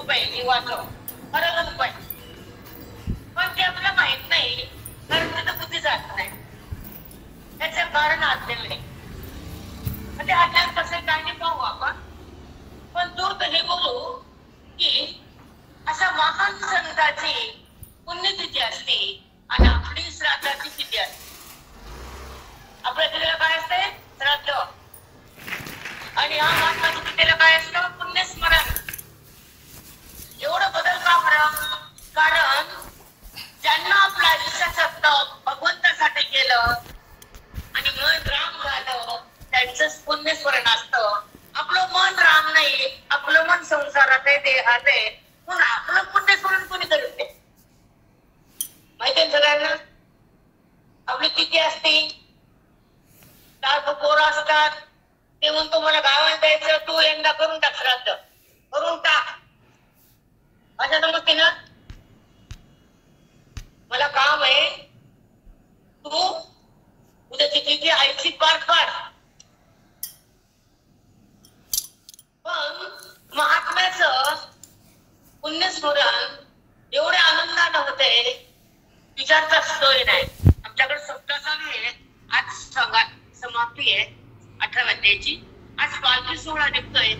रुपये जीवाचं खरं रुपये, पण ते आपल्याला माहित नाही, कारण तर बुद्धी जात नाही. त्याचं कारण अज्ञान आहे. म्हणजे अज्ञान कसं काय नाही पाहू आपण. पण दूर हे बोलू की अशा महान संतांची पुण्यतिथी असते आणि आपली श्राद्धाची तिथी असते. आपल्या तिथीला काय असते? श्राद्ध. आणि हा महात्माच्या तिथीला काय असतं? पुण्यस्मरण. एवढं बदल का बरं? कारण ज्यांना आपलं आयुष्याचं तप भगवंतासाठी केलं आणि मन राम झालं, त्यांचंच पुण्यस्मरण असतं. आपलं मन राम नाही, आपलं मन संसारात आहे, देहात आहे, म्हणून आपलं पुण्यस्मरण कोणी करत नाही. माहिती सगळ्यांना? आपली तिथी असते, पोरं असतात, ते म्हणतो मला गावात द्यायचं, तू यंदा करून टाक श्राद्ध, करून टाक. असं समजते ना? मला काम आहे, तू उद्याची तिथी आईची पार पाड. पण महात्म्याचं पुण्यस्मरण एवढे आनंदानं होते, विचारता सोय नाही. आमच्याकडे सप्ताह चालू आहे. आज समाप्ती आहे 18व्या अध्यायाची. आज पालखी सोहळा निघतोय.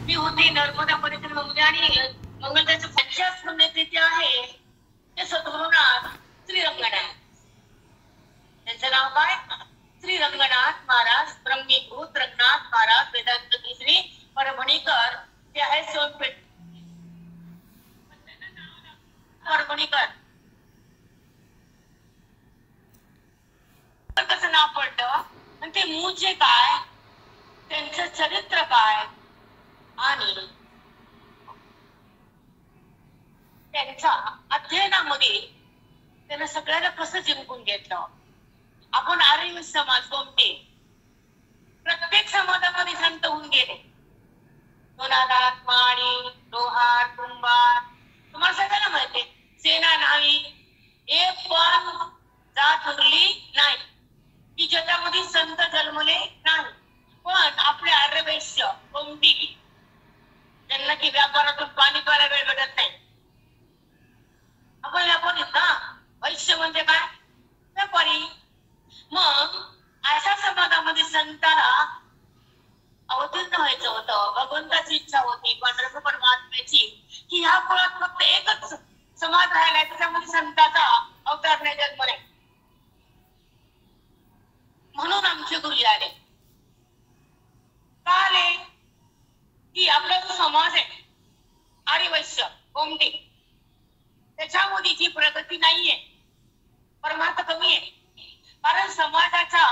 मी होती नर्मदा परिक्रमामध्ये आणि मंगळाचं 50 पुण्यतिथी आहे. ते सद्गुरुनाथ श्री रंगनाथ, त्यांचं नाव काय? श्री रंगनाथ महाराज, ब्रह्मीभूत रंगनाथ महाराज, वेदांत केसरी परभणीकर. ते आहे सोनपेठ परभणीकर. कसं नाव पडलं आणि ते मूळचे काय, त्यांचं चरित्र काय आणि त्यांच्या अध्ययनामध्ये त्यांना सगळ्याला कसं जिंकून घेतलं. आपण आर्य समाज कोणते, प्रत्येक समाजामध्ये संत होऊन गेले. दोनादात, माळी, लोहार, कुंभार, तुम्हाला सगळ्यांना माहिती आहे. सेना नाही, एक पण जात उरली नाही की ज्याच्यामध्ये संत जन्मले नाही. पण आपले आर्यवैश्य कोणती, त्यांना की व्यापारातून पाणी प्यायला वेळ भेटत नाही. आपण व्यापारी ना, वैश्य म्हणजे काय? व्यापारी. मग अशा समाजामध्ये संताला अवतीर्ण व्हायचं होतं. भगवंताची इच्छा होती, पांडुरंग परमात्म्याची, की ह्या कुळात फक्त एकच समाज राहिलाय, त्याच्यामध्ये संताचा अवतार नाही, जन्म नाही. म्हणून आमचे गुरु आले. का आले? की आपला जो समाज आहे आर्यवैश्य कोमटी, त्याच्यामध्ये जी प्रगती नाहीये, परमार्थ कमी आहे. कारण समाजाच्या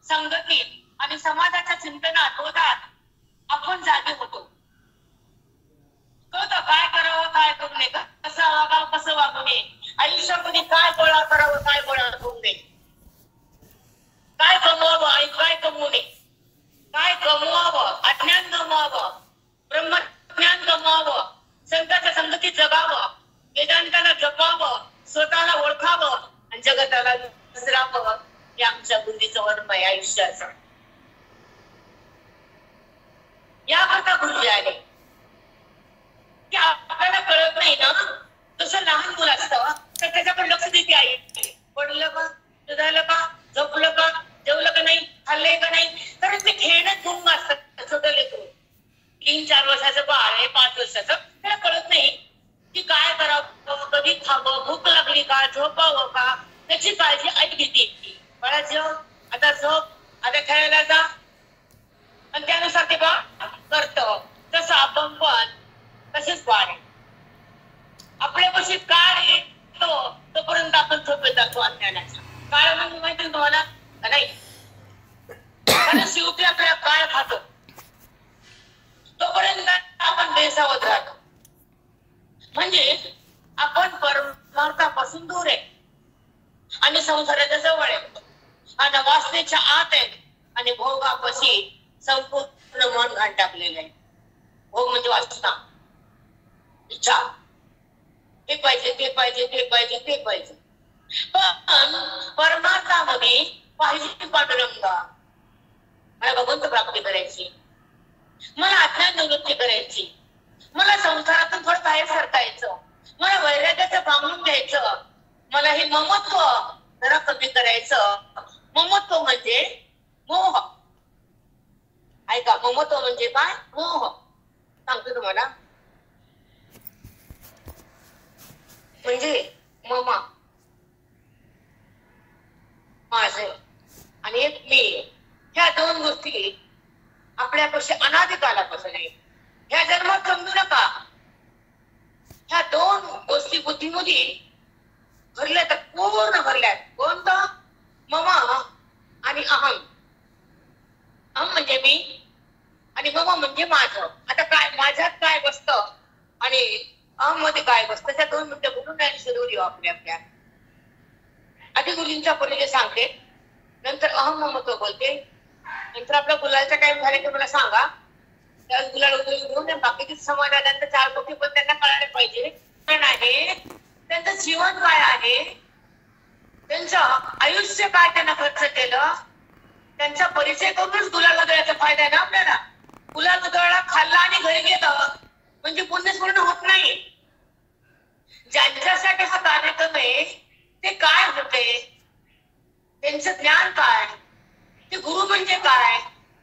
संगतीत आणि समाजाच्या चिंतनात होतात आपण जागे होतो. कळतं काय करावं काय करू नये, कसं वागावं कसं वागू नये, आयुष्यामध्ये काय गोळा करावं काय गोळा करू नये, काय कमवावं आणि काय कमवू नये, काय कमवावं, अज्ञान गमवावं, ब्रह्मज्ञान गमवावं, संतांच्या संगतीत जगावं, वेदांताला जपावं, स्वतःला ओळखावं आणि जगताला विसरावं. हे आमच्या बुद्धीचं वर्म आहे आयुष्याचं. याकरता गुरुजी आले की आपल्याला कळत नाही ना, तसं लहान मुलं असतं तर त्याच्याकडे लक्ष देते आई. पडलं का, झालं का, झोपलं का, जेवलं का नाही, खाल्लंय का नाही, तर ते खेळण्यात गुंग असतात. छोटं लेकरू 3-4 वर्षाचं बाळ आहे, 5 वर्षाचं, त्याला कळत नाही की काय करावं, कधी खावं, भूक लागली का, झोपावं का, त्याची काळजी आई घेते. बाळा जेव, आता झोप, आता खेळायला जा, आणि त्यानुसार ते बाळ करतं. तसं आपण पण तसेच बाळ आहे. आपल्यापाशी काळ येतो तोपर्यंत आपण झोपेत जातो अज्ञानाचा. काळ म्हणजे माहिती तुम्हाला का नाही? कारण शेवटी आपल्याला काळ खातो तोपर्यंत आपण बेसावत राहतो. म्हणजे आपण परमार्थापासून दूर आहे आणि संसाराच्या जवळ आहे आणि वासनेच्या आत आहे आणि भोगापाशी संपूर्ण मन घाण टाकलेलं आहे. भोग म्हणजे वासना, इच्छा, हे पाहिजे ते पाहिजे ते पाहिजे ते पाहिजे. पण परमार्थामध्ये पाहिजे पांडुरंगा, मला भगवंत प्राप्ती करायची, मला अज्ञान निवृत्ती करायची, मला संसारातून थोडं बाहेर सरकायचं, मला वैराग्याचं पांघरून घ्यायचं, मला हे ममत्व जरा कमी करायचं. ममत्व म्हणजे मोह. ऐका, ममत्व म्हणजे काय? मोह. सांगतो तुम्हाला. म्हणजे ममा, माझे आणि एक मी, ह्या दोन गोष्टी आपल्यापाशी अनादी कालापासून आहे. ह्या जन्मात समजू नका. ह्या दोन गोष्टी बुद्धीमध्ये भरल्या तर पूर्ण भरल्यात. कोणतं? ममा आणि अहम. अहम म्हणजे मी आणि ममा म्हणजे माझं. आता काय माझ्यात काय बसतं आणि अहम मध्ये काय बसतं, त्या 2 मिनिटं बोलून आणि सुरू देऊ आपल्या. आधी मुलींचा परिचय सांगते, नंतर अहम ममत्व बोलते, नंतर आपला गुलालचा टाइम झाला की मला सांगा. त्यावेळेस गुलाल घेऊन बाकीचे समाजानंतर 4 गोष्टी पण त्यांना कळायला पाहिजे. पण आहे त्यांचं जीवन काय आहे, त्यांचं आयुष्य काय त्यांना खर्च केलं, त्यांचा परिचय करूनच गुलाल उधळायचा फायदा आहे ना आपल्याला. गुलाल उधळला, खाल्ला आणि घरी गेलं म्हणजे पुण्य पूर्ण होत नाही. ज्यांच्यासाठी हा कार्यक्रम आहे ते काय होते, त्यांचं ज्ञान काय, ते गुरु म्हणजे काय,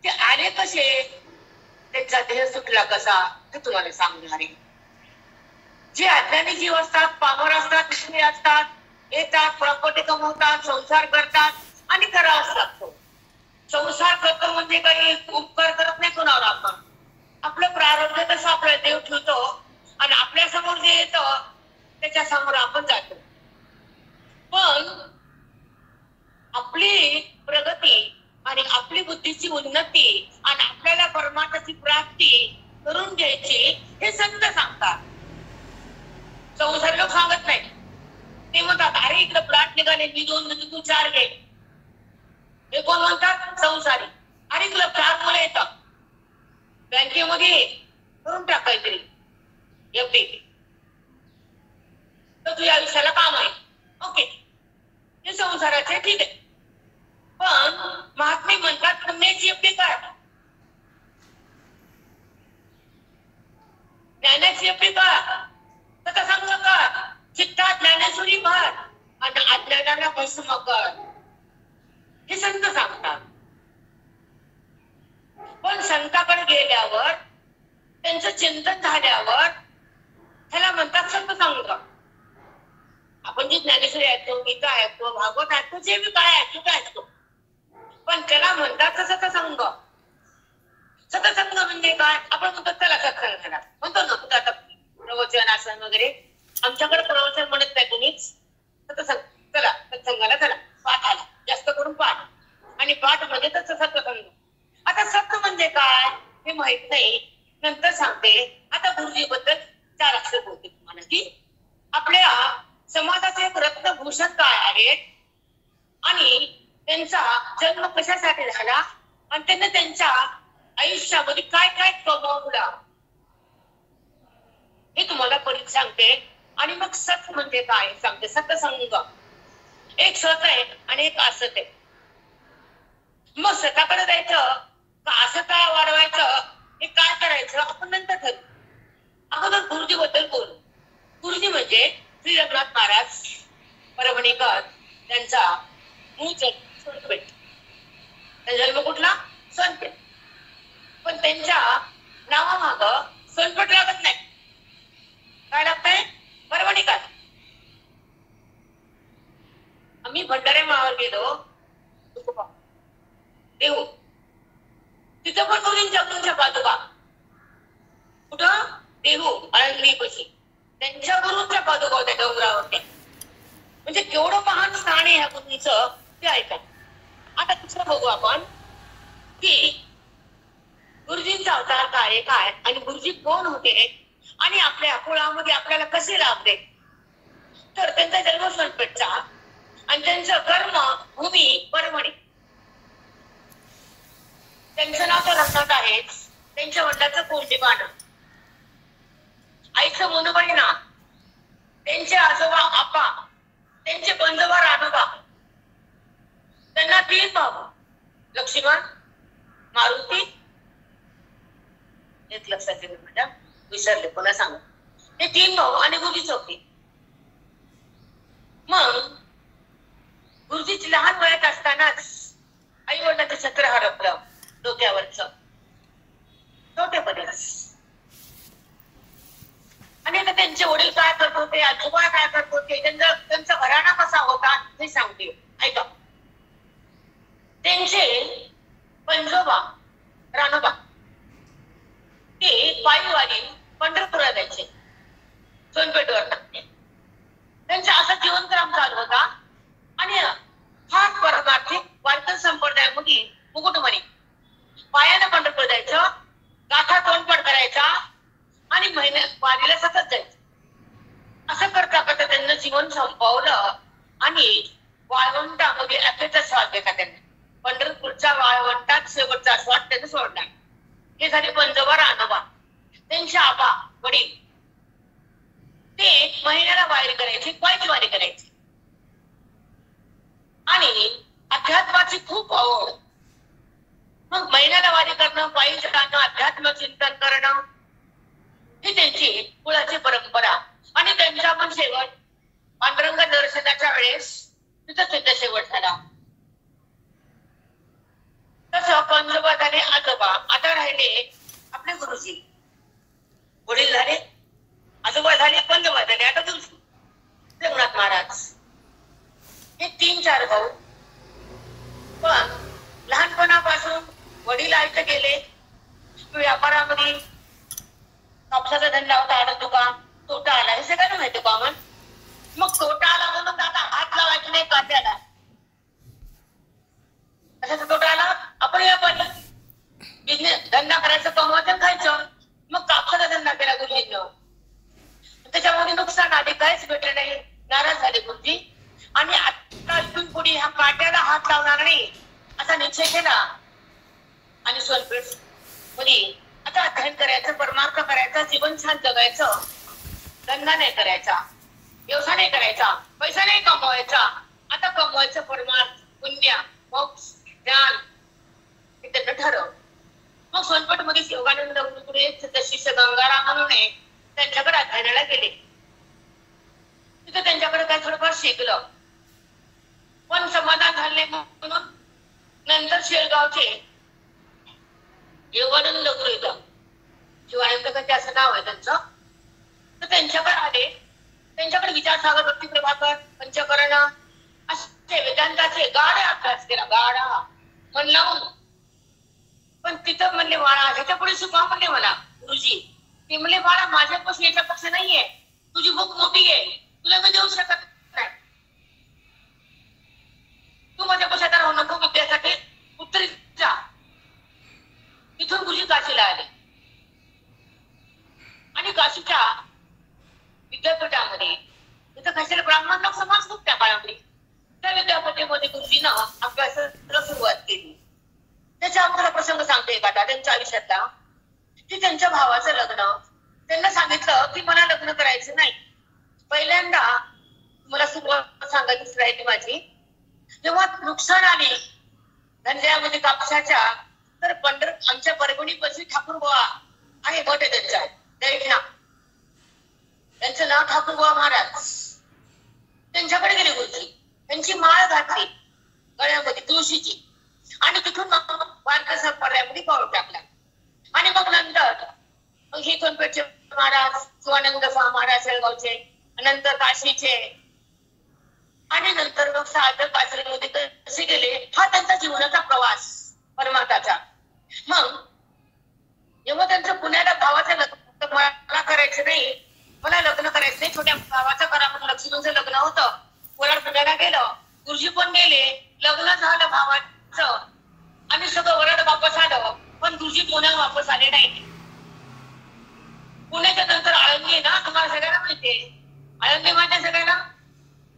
ते आले कसे, त्यांचा देह सुटला कसा, ते तुम्हाला सांगणार आहे. जे अज्ञानी जीव असतात, पामर असतात, विष्णी असतात, येतात, प्रॉपर्टी कमवतात, संसार करतात आणि करावाच लागतो. संसार करतो म्हणजे काही उपकार करत नाही कोणावर. आपण आपलं प्रारब्ध तसं आपला देव ठेवतो आणि आपल्या समोर जे येतं त्याच्या समोर आपण जातो. पण आपली प्रगती आणि आपली बुद्धीची उन्नती आणि आपल्याला परमार्थाची प्राप्ती करून घ्यायची हे संत सांगतात. संसार लोक सांगत नाही. ते म्हणतात अरे इकडे प्लॉट निघाले, मी 2 म्हणजे तू 4 घे. हे कोण म्हणतात? संसारी. अरे तुला 4 मुलं येतात, बँकेमध्ये करून टाक काहीतरी एफडी, तर तुझ्या आयुष्याला काम आहे. ओके, हे संसाराचे ठीक आहे. पण महात्मे म्हणतात पुण्याची एफडी काय, ज्ञानाची एफडी काय, तर सांग कर. चित्तात ज्ञानेश्वरी भर आणि अज्ञानाला भस्म कर, हे संत सांगतात. पण संताकडे गेल्यावर, त्यांचं चिंतन झाल्यावर त्याला म्हणतात सत्संग. आपण जे ज्ञानेश्वरी ऐकतो, गीता ऐकतो, भागवत ऐकतो, जे बी काय ऐकतो ते ऐकतो, पण त्याला म्हणतात सत्संग. सत्संग म्हणजे काय? आपण म्हणतो त्याला सत्संग झाला म्हणतो ना कुठं आता प्रवचन आसन वगैरे. आमच्याकडे प्रवचन म्हणत नाही कोणीच. सत्संग, चला सत्संगाला चला, पाठाला जास्त करून पाठ, आणि पाठ म्हणजे त्याचं सत्संग. आता सत्य म्हणजे काय हे माहित नाही, नंतर सांगते. आता गुरुजी बद्दल 4 अक्षर बोलते तुम्हाला की आपल्या समाजाचे एक रत्नभूषण काय आहेत आणि त्यांचा जन्म कशासाठी झाला आणि त्यांनी त्यांच्या आयुष्यामध्ये काय काय कमवला हे तुम्हाला परिचय सांगते. आणि मग सत म्हणजे काय सांगते. सत्संग एक सत आहे आणि एक असत आहे. मग सताकडे जायचं का असता वाढवायचं हे काय करायचं आपण नंतर ठरवू. अगोदर गुरुजी बद्दल बोलू. गुरुजी म्हणजे श्री रघुनाथ महाराज परभणीकर, त्यांचा मूळ सोनपेठ. त्यांचा जन्म कुठला? सोनपेठ. पण त्यांच्या नावामाग सोनपेठ लागत नाही. काय लागतंय? परभणीकर. आम्ही भंडारे माळावर गेलो देऊ, तिथं पण गुरुंच्या पादुका. कुठं? देहू आळंदी पशी त्यांच्या गुरुंच्या पादुका होत्या डोंगरावरती. म्हणजे केवढं महान स्थान आहे ह्या गुरुंचं ते ऐका. आता दुसरं बघू आपण की गुरुजींचा अवतार काय काय आणि गुरुजी कोण होते आणि आपल्या कुळामध्ये आपल्याला कसे लाभले. तर त्यांचा जन्म सोनपेठचा आणि त्यांचं कर्म भूमी परभणी. त्यांचं नाव तर रत्नात आहेच. त्यांच्या वडिलांचं कोंडीबाण, आईचं मुनुबाई ना, त्यांचे आजोबा आपा, त्यांचे बंधुबा रानोबा. त्यांना 3 भाऊ, लक्ष्मण, मारुती, एक लक्षात ठेवा मॅडम, विसरले, पुन्हा सांग. ते 3 भाऊ आणि गुरुजीच होते. मग गुरुजीची लहान वयात असतानाच आई वडिलांचं छत्र हरपलं डोक्यावरच, छोटेपणीच. आणि आता त्यांचे वडील काय करत होते, आजोबा काय करत होते, त्यांचा घराणा कसा होता हे सांगते, ऐका. त्यांचे पंजोबा रानोबा ते पायीवारी पंढरपूरला जायचे सोनपेठवर. त्यांचा असा जीवनक्रम चालू होता. आणि हा परमार्थिक वारकरी संप्रदायामध्ये मुकुटमणी पायानं पंढरपूर जायचं, गाठा तोंडपाठ करायचा आणि महिन्यात वारीला सतत जायचं. असं करता करता त्यांना जीवन संपवलं आणि वाळवंटामध्ये अखेरचा श्वास घेतला त्यांनी. पंढरपूरच्या वाळवंटात शेवटचा श्वास त्यांनी सोडला. हे झाले पंजोबा रानोबा. त्यांचे आबा वडील ते महिन्याला वारी करायचे, पायीच वारी करायची. आणि अध्यात्माची खूप आवड. मग महिन्याला वारी करणं, पायी जाणं, अध्यात्म चिंतन करणं ही त्यांची कुळाची परंपरा. आणि त्यांचा पण शेवट पांडुरंग दर्शनाच्या वेळेस तिथं त्यांचा शेवट झाला. तसं पंजोबा झाले आजोबा. आता राहिले आपले गुरुजी. वडील झाले, आजोबा झाले, पंजोबा झाले, आता गुरुजी रघुनाथ महाराज. हे 3-4 भाऊ. पण लहानपणापासून वडील आयत गेले. व्यापारामध्ये कापसाचा धंदा होता, आडत दुकान, तोटा आला, हे सगळ्यांना माहिती कॉमन. मग तोटा आला म्हणून आता हात लावायचे नाही काट्याला. कशाचा तोटा आला? आपण व्यापारी बिझनेस धंदा करायचं, कमवायचं, खायचं. मग कापसाचा धंदा केला गुरुजींना. त्याच्यामध्ये नुकसान आले, काहीच भेटलं नाही. नाराज झाले गुरुजी. आणि आता इथून पुढे ह्या काट्याला हात लावणार नाही असा निश्चय केला. आणि सोनपेठ मध्ये आता अध्ययन करायचं, परमार्थ करायचा, जीवन छान जगायचं, धंदा नाही करायचा, व्यवसाय नाही करायचा, पैसा नाही कमवायचा. आता कमवायचं परमार्थ, पुण्य, मोक्ष, ज्ञान हे त्यांना ठरव. मग सोनपेठ मध्ये योगानंद गुरुकुळे शिष्य गंगाराम म्हणून त्यांच्याकडे अध्ययनाला गेले. तिथे त्यांच्याकडे काय थोडंफार शिकलं, पण समाधान झाले म्हणून नंतर शेळगावचे योगानंद गुरु येतं, शिवानंद कसे असं नाव आहे त्यांचं. तर त्यांच्याकडे आले. त्यांच्याकडे विचारसागर, भक्ती प्रभाकर, पंचकर्ण असे वेदांताचे गाढा अभ्यास केला, गाढा मन लावून. पण तिथं म्हणले बाळा, ह्याच्या पुढे सुद्धा म्हणले मला गुरुजी, ते म्हणले बाळा माझ्यापासून याच्यापेक्षा नाहीये, तुझी भूक मोठी आहे, तुला मी देऊ शकत नाही, तू माझ्या पश्चात राहू नको, विद्यासाठी उत्तरेत जा. तिथून गुरुजी काशीला आले. आणि काशीच्या विद्यापीठामध्ये तिथं काशीला ब्राह्मण लोक समाज खूप त्या काळामध्ये. त्या विद्यापीठामध्ये गुरुजीनं अभ्यासाला सुरुवात केली. त्याच्या आम्हाला प्रसंग सांगते एखादा त्यांच्या आयुष्यातला, की त्यांच्या भावाचं लग्न. त्यांना सांगितलं की मला लग्न करायचं नाही. पहिल्यांदा मला सुरुवात सांगायची राहिली माझी, जेव्हा नुकसान आली धंद्यामध्ये कापसाच्या, तर आमच्या परभणी पाशी ठाकूरबुवा आहे, मठ आहे त्यांच्या दैठणा, त्यांचं नाव ठाकूरबुवा महाराज. त्यांच्याकडे गेले गुरुजी. त्यांची माळ घातली गळ्यामध्ये तुळशीची. आणि तिथून मग वारकरी संप्रदायामध्ये पाऊल टाकला. आणि मग नंतर हे सोनपेठचे महाराज, शिवानंद महाराज शेळगावचे, नंतर काशीचे, आणि नंतर मग साधक काशीमध्ये कसे गेले, हा त्यांचा जीवनाचा प्रवास परमार्थाचा. मग जेव्हा त्यांचं पुण्याला भावाचं लग्न, मला करायचं नाही, मला लग्न करायचं नाही, छोट्या भावाचं करा म्हणून लक्ष्मीचं लग्न होतं. कोलाड पुण्याला गेलं, गुरुजी पण गेले, लग्न झालं भावाचं आणि सगळं वरड वापस आलं. पण गुरुजी पुण्यात वापस आले नाही. पुण्याच्या नंतर आळंदी ना, तुम्हाला सगळ्यांना माहितीये, आळंदी माहिती सगळ्यांना,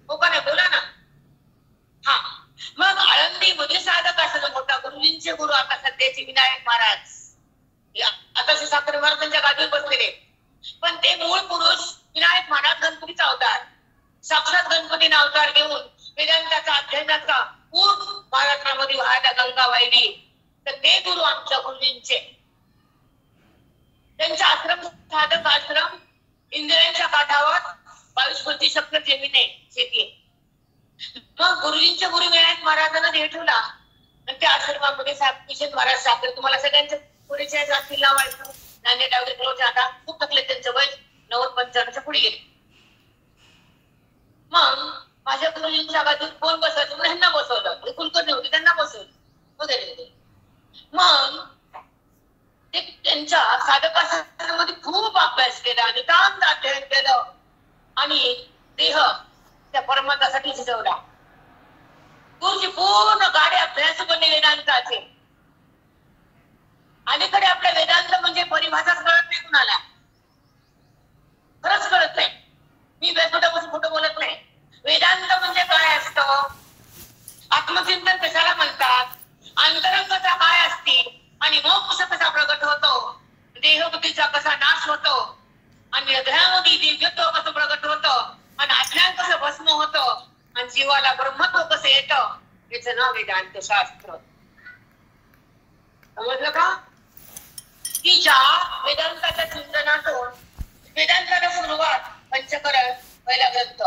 हो का नाही, बोला ना. हा, मग आळंदी मध्ये साधक असं मोठा गुरुजींचे गुरु आता सध्याचे विनायक महाराज, आता साखरे महाराज त्यांच्या गादीवर बसलेले. पण ते मूळ पुरुष विनायक महाराज गणपतीचा अवतार, साक्षात गणपतीने अवतार घेऊन वेदांताचा अध्ययनाचा पूर्ण महाराष्ट्रामध्ये वाहायला गंगा वाहिली. तर ते गुरु आमच्या गुरुजींचे. त्यांचा आश्रम साधक आश्रम इंद्रायणच्या काठावर 22 शक्कर जमीन आहे, शेती आहे. मग गुरुजींच्या गुरु विनायक महाराजांना ठेवला आणि त्या आश्रमामध्ये किशन महाराज साखर, तुम्हाला सगळ्यांचे परिचय असतील नाव ऐकून, नांदेड डावरे आता खूप थकले, त्यांचं वय 90-95च्या पुढे गेले. मग माझ्या गुरुजींच्या बाजून कोण बसायचं, ह्यांना बसवलं, कुलकर्णी होते त्यांना बसवलं वगैरे. मग ते त्यांच्या साधकामध्ये खूप अभ्यास केला, नितांत अध्ययन केलं आणि देह त्या परमार्थासाठी झिजवला. गुरुजी पूर्ण गाडे अभ्यास बनले वेदांताचे. अलीकडे आपल्या वेदांत म्हणजे परिभाषाच कळत नाही कुणाला, खरंच कळत नाही. मी व्यासपीठापासून खोटं बोलत नाही. वेदांत म्हणजे काय असतं, आत्मचिंतन कशाला म्हणतात, अंतरंगता काय असते आणि मोक्ष कसा प्रगट होतो, देहबुद्धीचा कसा नाश होतो आणि हृदयामध्ये दिव्यत्व कसं प्रगट होतं आणि अज्ञान कसं भस्म होतं आणि जीवाला ब्रह्मत्व कसं येतं, याचं नाव वेदांत शास्त्र. समजलं का? की ज्या वेदांताच्या चिंतनातून वेदांताला सुरुवात पंचकरण पहिला ग्रंथ,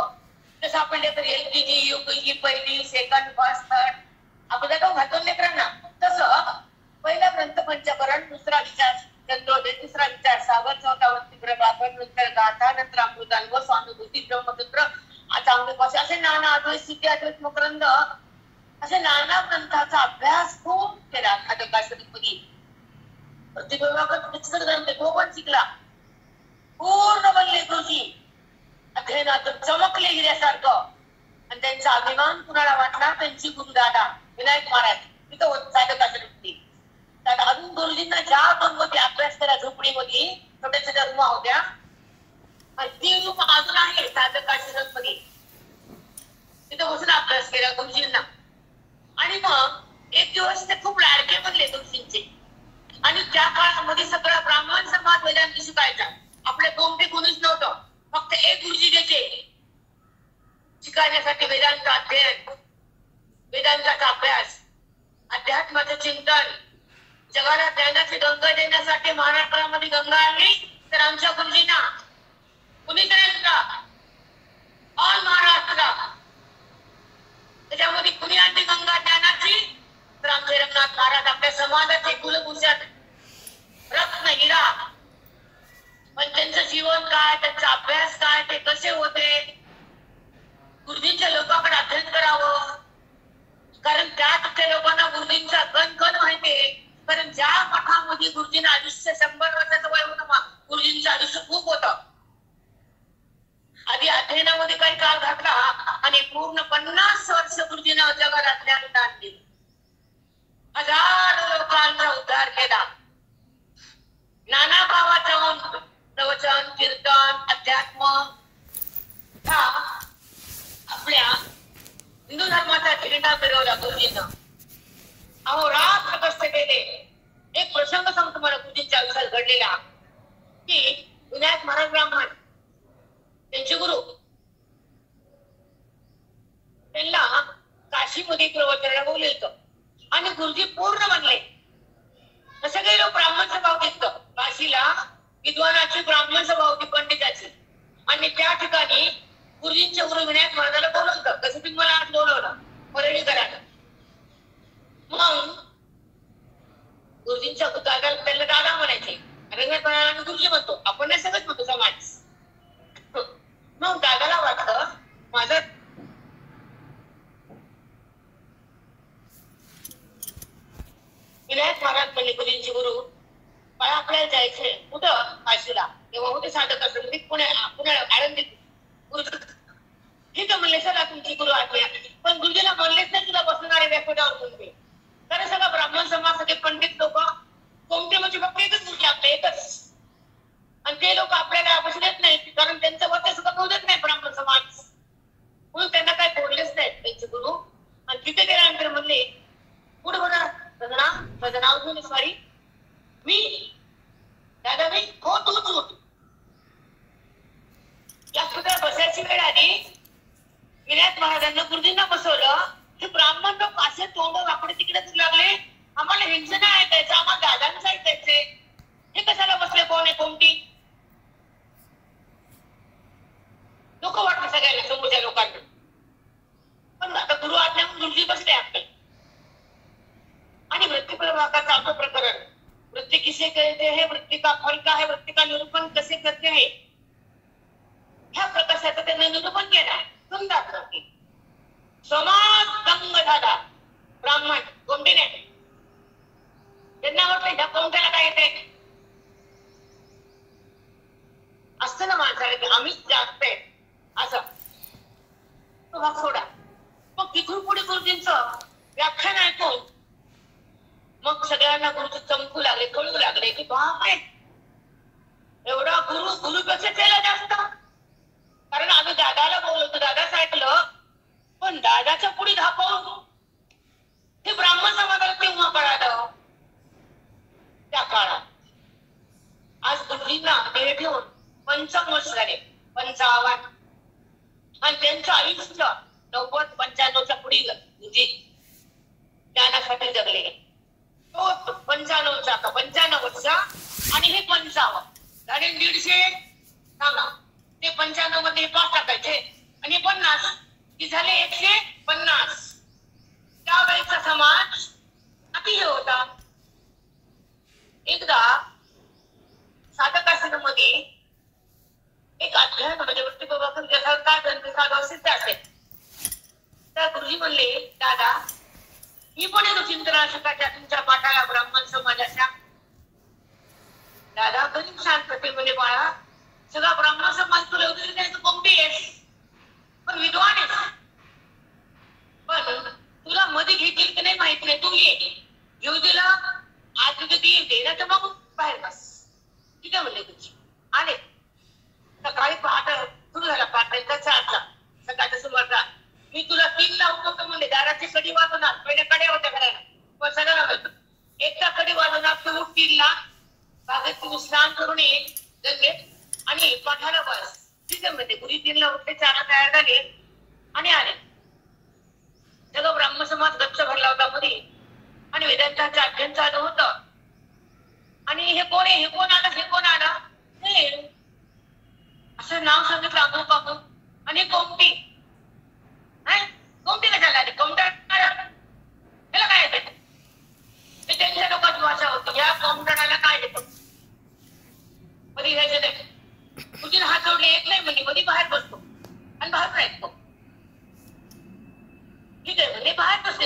जसं आपण लेकर LKG, UKG, पहिली, सेकंड, फर्स्ट, थर्ड आपण जातो घातून लेकरांना, तसं पहिला ग्रंथ पंचकरण, दुसरा विचार चंद्रोदय, तिसरा विचार सागर, चौथा वस्ती प्रभाकर, नंतर गाथा, नंतर अमृतानुभव, स्वानुभूती, ब्रह्मसूत्र, चांगली असे नाना अद्वैत स्थिती, अद्वैत मकरंद, असे नाना ग्रंथाचा अभ्यास खूप केला. साधकाश्रमीमध्ये प्रतिभाकर ग्रंथ तो पण शिकला. पूर्ण बनले गुरुजी अध्ययनातून, चमकले हिऱ्यासारखं. आणि त्यांचा अभिमान कुणाला वाटला, त्यांची गुरुदादा विनायक महाराज तिथं साधकाश्रमी. अजून गुरुजींना ज्या रूममध्ये अभ्यास केला, झोपडीमध्ये छोट्या छोट्या रूम होत्या, ती रूम अजून आहे साधकाश्रम मध्ये, तिथं बसून अभ्यास केला गुरुजींना. आणि मग एक दिवस ते खूप लाडके बनले गुरुजींचे. आणि त्या काळामध्ये सगळा ब्राह्मण समाज वेदांत शिकायचा. आपल्या कोणते कोणीच नव्हतं, फक्त एक गुरुजी द्यायचे शिकायसाठी वेदांत अध्ययन, वेदांताचा अभ्यास, अध्यात्माचं चिंतन. जगाला ज्ञानाची गंगा देण्यासाठी महाराष्ट्रामध्ये गंगा आणली तर आमच्या गुरुजींना, कुणीतऱ्यांना ऑल महाराष्ट्र, त्याच्यामध्ये कुणी आणली गंगा ज्ञानाची तर आमचे रंगनाथ महाराज, आपल्या समाजाचे कुलभूषण, रत्न हिरा. पण त्यांचं जीवन काय, त्यांचा अभ्यास काय, ते कसे होते, गुरुजींच्या लोकांकडे अध्ययन करावं. कारण त्या लोकांना गुरुजींचा गणगण माहितीये. कारण ज्या मठामध्ये गुरुजींना आयुष्य 100 वर्षाचं वय होतं, गुरुजींचं आयुष्य खूप होतं. आधी अध्ययनामध्ये काही काळ घातला आणि पूर्ण 50 वर्ष गुरुजींना जगाला ज्ञान दान दिलं. हजारो लोकांचा उद्धार केला. नाना भावाचं प्रवचन, कीर्तन, अध्यात्म हा आपल्या हिंदू धर्माचा झेंडा फिरवला गुरुजींना. अहोरात्र कष्ट केले. एक प्रसंग सांगतो मला गुरुजींच्या आयुष्यात घडलेला, की विनायक महाराज ब्राह्मण त्यांचे गुरु त्यांना काशीमध्ये प्रवचनाला बोलवलं आणि गुरुजी पूर्ण म्हणले. सगळे लोक ब्राह्मण सभा होती, काशीला विद्वानाची ब्राह्मण सभा होती, पंडिताची. आणि त्या ठिकाणी गुरुजींच्या गुरु विनायक महाराजाला बोलवलं. कसं तुम्ही मला आज बोलवलं परळी करायला. मग गुरुजींच्या दादाला, त्यांना दादा म्हणायचे, रंगनाथ गुरुजी म्हणतो, आपण नाही सगळंच म्हणतो समाज. मग दादाला वाटलं माझं विनायक महाराज म्हणले गुरुजींचे गुरु, मला आपल्याला जायचंय कुठं, काशीला. तेव्हा होते साधकाश्रम पुण्याला आळंदीत. ठीक आहे म्हणले, चला तुमची गुरु आज्ञा. पण गुरुजीला म्हणलेच नाही तुला बसणारे व्यासपीठावर म्हणते. कारण सगळा ब्राह्मण समाज, सगळे पंडित लोक, कोणते म्हणजे फक्त एकच गुरुजी आपले, एकच. आणि ते लोक आपल्याला बसलेच नाही, कारण त्यांचं वय सुद्धा बोलत नाही ब्राह्मण समाज, म्हणून त्यांना काय बोललेच नाही त्यांचे गुरु. आणि तिथे गेल्यानंतर म्हणले, कुठं होणार माझं नाव घेऊन, सॉरी मी दादा, मी हो तूच होत. या बसायची वेळ आली. विनायक महाराजांना गुरुजींना बसवलं की ब्राह्मण लोक असे तोंड वाकडे तिकडेच लागले. आम्हाला हिंसा नाही ऐकायचं, आम्हाला दादांचं ऐकायचंय. हे कशाला बसले, कोण आहे का फल का है वृत्ति का निरूपण कसे करते हैं ह्या प्रकाशाचं त्यांनी निरूपण केलं. सुंदर करते समाज दंग झाला. ब्राह्मण कोंबडीने त्यांना वाटलं ह्या कोंबड्याला काय येते असतं ना माणसाला की आम्हीच जास्त आहे असं. तो भाग सोडा. मग तिथून पुढे गुरुजींचं व्याख्यान ऐकून मग सगळ्यांना गुरुजी चमकू लागले, कळू लागले की बापरे एवढा गुरुपेक्षा केला जास्त. कारण आम्ही दादाला बोलवतो, दादाच ऐकलं, पण दादाच्या पुढे धापावून हे ब्राह्मण समाजाला तेव्हा कळालं त्या काळात. आज गुरुजींना हे ठेवून 55 वर्ष झाले, 55, आणि त्यांचं आयुष्य 90-95च्या पुढे गुरुजी ज्ञानासाठी जगले. तो 95 वर्ष आणि हे 55 झाले 150. सांगा ते 95 मध्ये 5 टाकायचे आणि 50 की झाले 150. त्यावेळेचा समाज अति हे होता. एकदा साधकाश्रमामध्ये एक अध्ययन म्हणजे वृत्तीपूर्वक काय ग्रंथ साधू सिद्ध असेल तर गुरुजी म्हणले दादा मी पण येतो चिंतनाशकाच्या तुमच्या पाठाला ब्राह्मण समाजाच्या. दादा गरीब शांतते म्हणजे बाळा सगळा ब्राह्मण समाज तुला उदरी द्यायचं कोंबडी आहेस पण विद्वान आहेस, पण तुला मध्ये घेतील की नाही माहित नाही. तू ये घेऊ दिला आज तुझे दे तर मग बाहेर बस. ठीक आहे म्हणले तुझी. आले सकाळी पहाट सुरू झाला. पहाटेचा 4चा सकाळच्या सुमारचा. मी तुला 3ला उठवतो म्हणले. दाराची कडी वाजवणार. पहिले कड्या होत्या घराला पण सगळ्याला मिळतो. एकदा कडी वाजवणार तू 3ला बागेत तू स्नान करून ये गंगेत आणि पाठाला बस. ठीक आहे म्हणते. गुरुजी 3ला उठले, 4ला तयार झाले आणि आले. सगळं ब्राह्मण समाज गच्च भरला होता मध्ये आणि वेदांताचं अध्ययन चालू होतं. आणि हे कोण आहे, हे कोण आलं, हे कोण आलं, हे असं नाव सांगितलं अमुक अमुक. आणि कोंबडी कोंबडी कशाला आली, कोंबड्या त्याला काय येतं ते त्यांच्या लोकांची भाषा होती. या कोंबड्याला काय येतं मध्ये घ्यायचं नाही. तुझी हात जोडले येत नाही म्हणजे मध्ये बाहेर बसतो आणि बाहेर राहतो. ठीक आहे म्हणजे बाहेर बसले.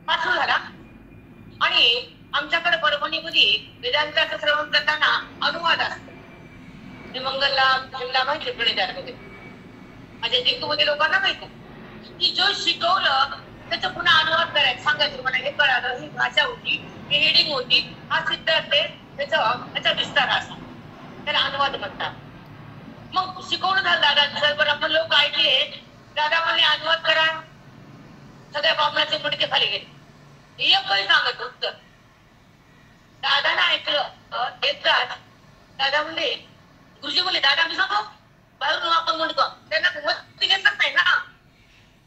हा सुरू झाला. आणि आमच्याकडे परभणीमध्ये वेदांताचं श्रवण करताना अनुवाद असतो. मंगलला माहिती प्रणितामध्ये माझ्या जिंकूमध्ये लोकांना माहिती की जो शिकवलं त्याचं पुन्हा अनुवाद करायचं, सांगायचं मला हे कळालं, ही भाषा होती, ही हेडिंग होती, हा सिद्धार्थ त्याचा विस्तार असा, त्याला अनुवाद म्हणतात. मग शिकवणं झालं दादा बरं. आपण लोक ऐकले. दादा म्हणले अनुवाद करा. सगळ्या बामणाचे मुडके खाली गेले. एक काही सांगत उत्तर दादाने ऐकलं. एकदाच दादा म्हणले गुरुजी म्हणले दादा मी सांगतो बाहेरून आपण म्हणतो त्यांना मस्ती घेतच नाही ना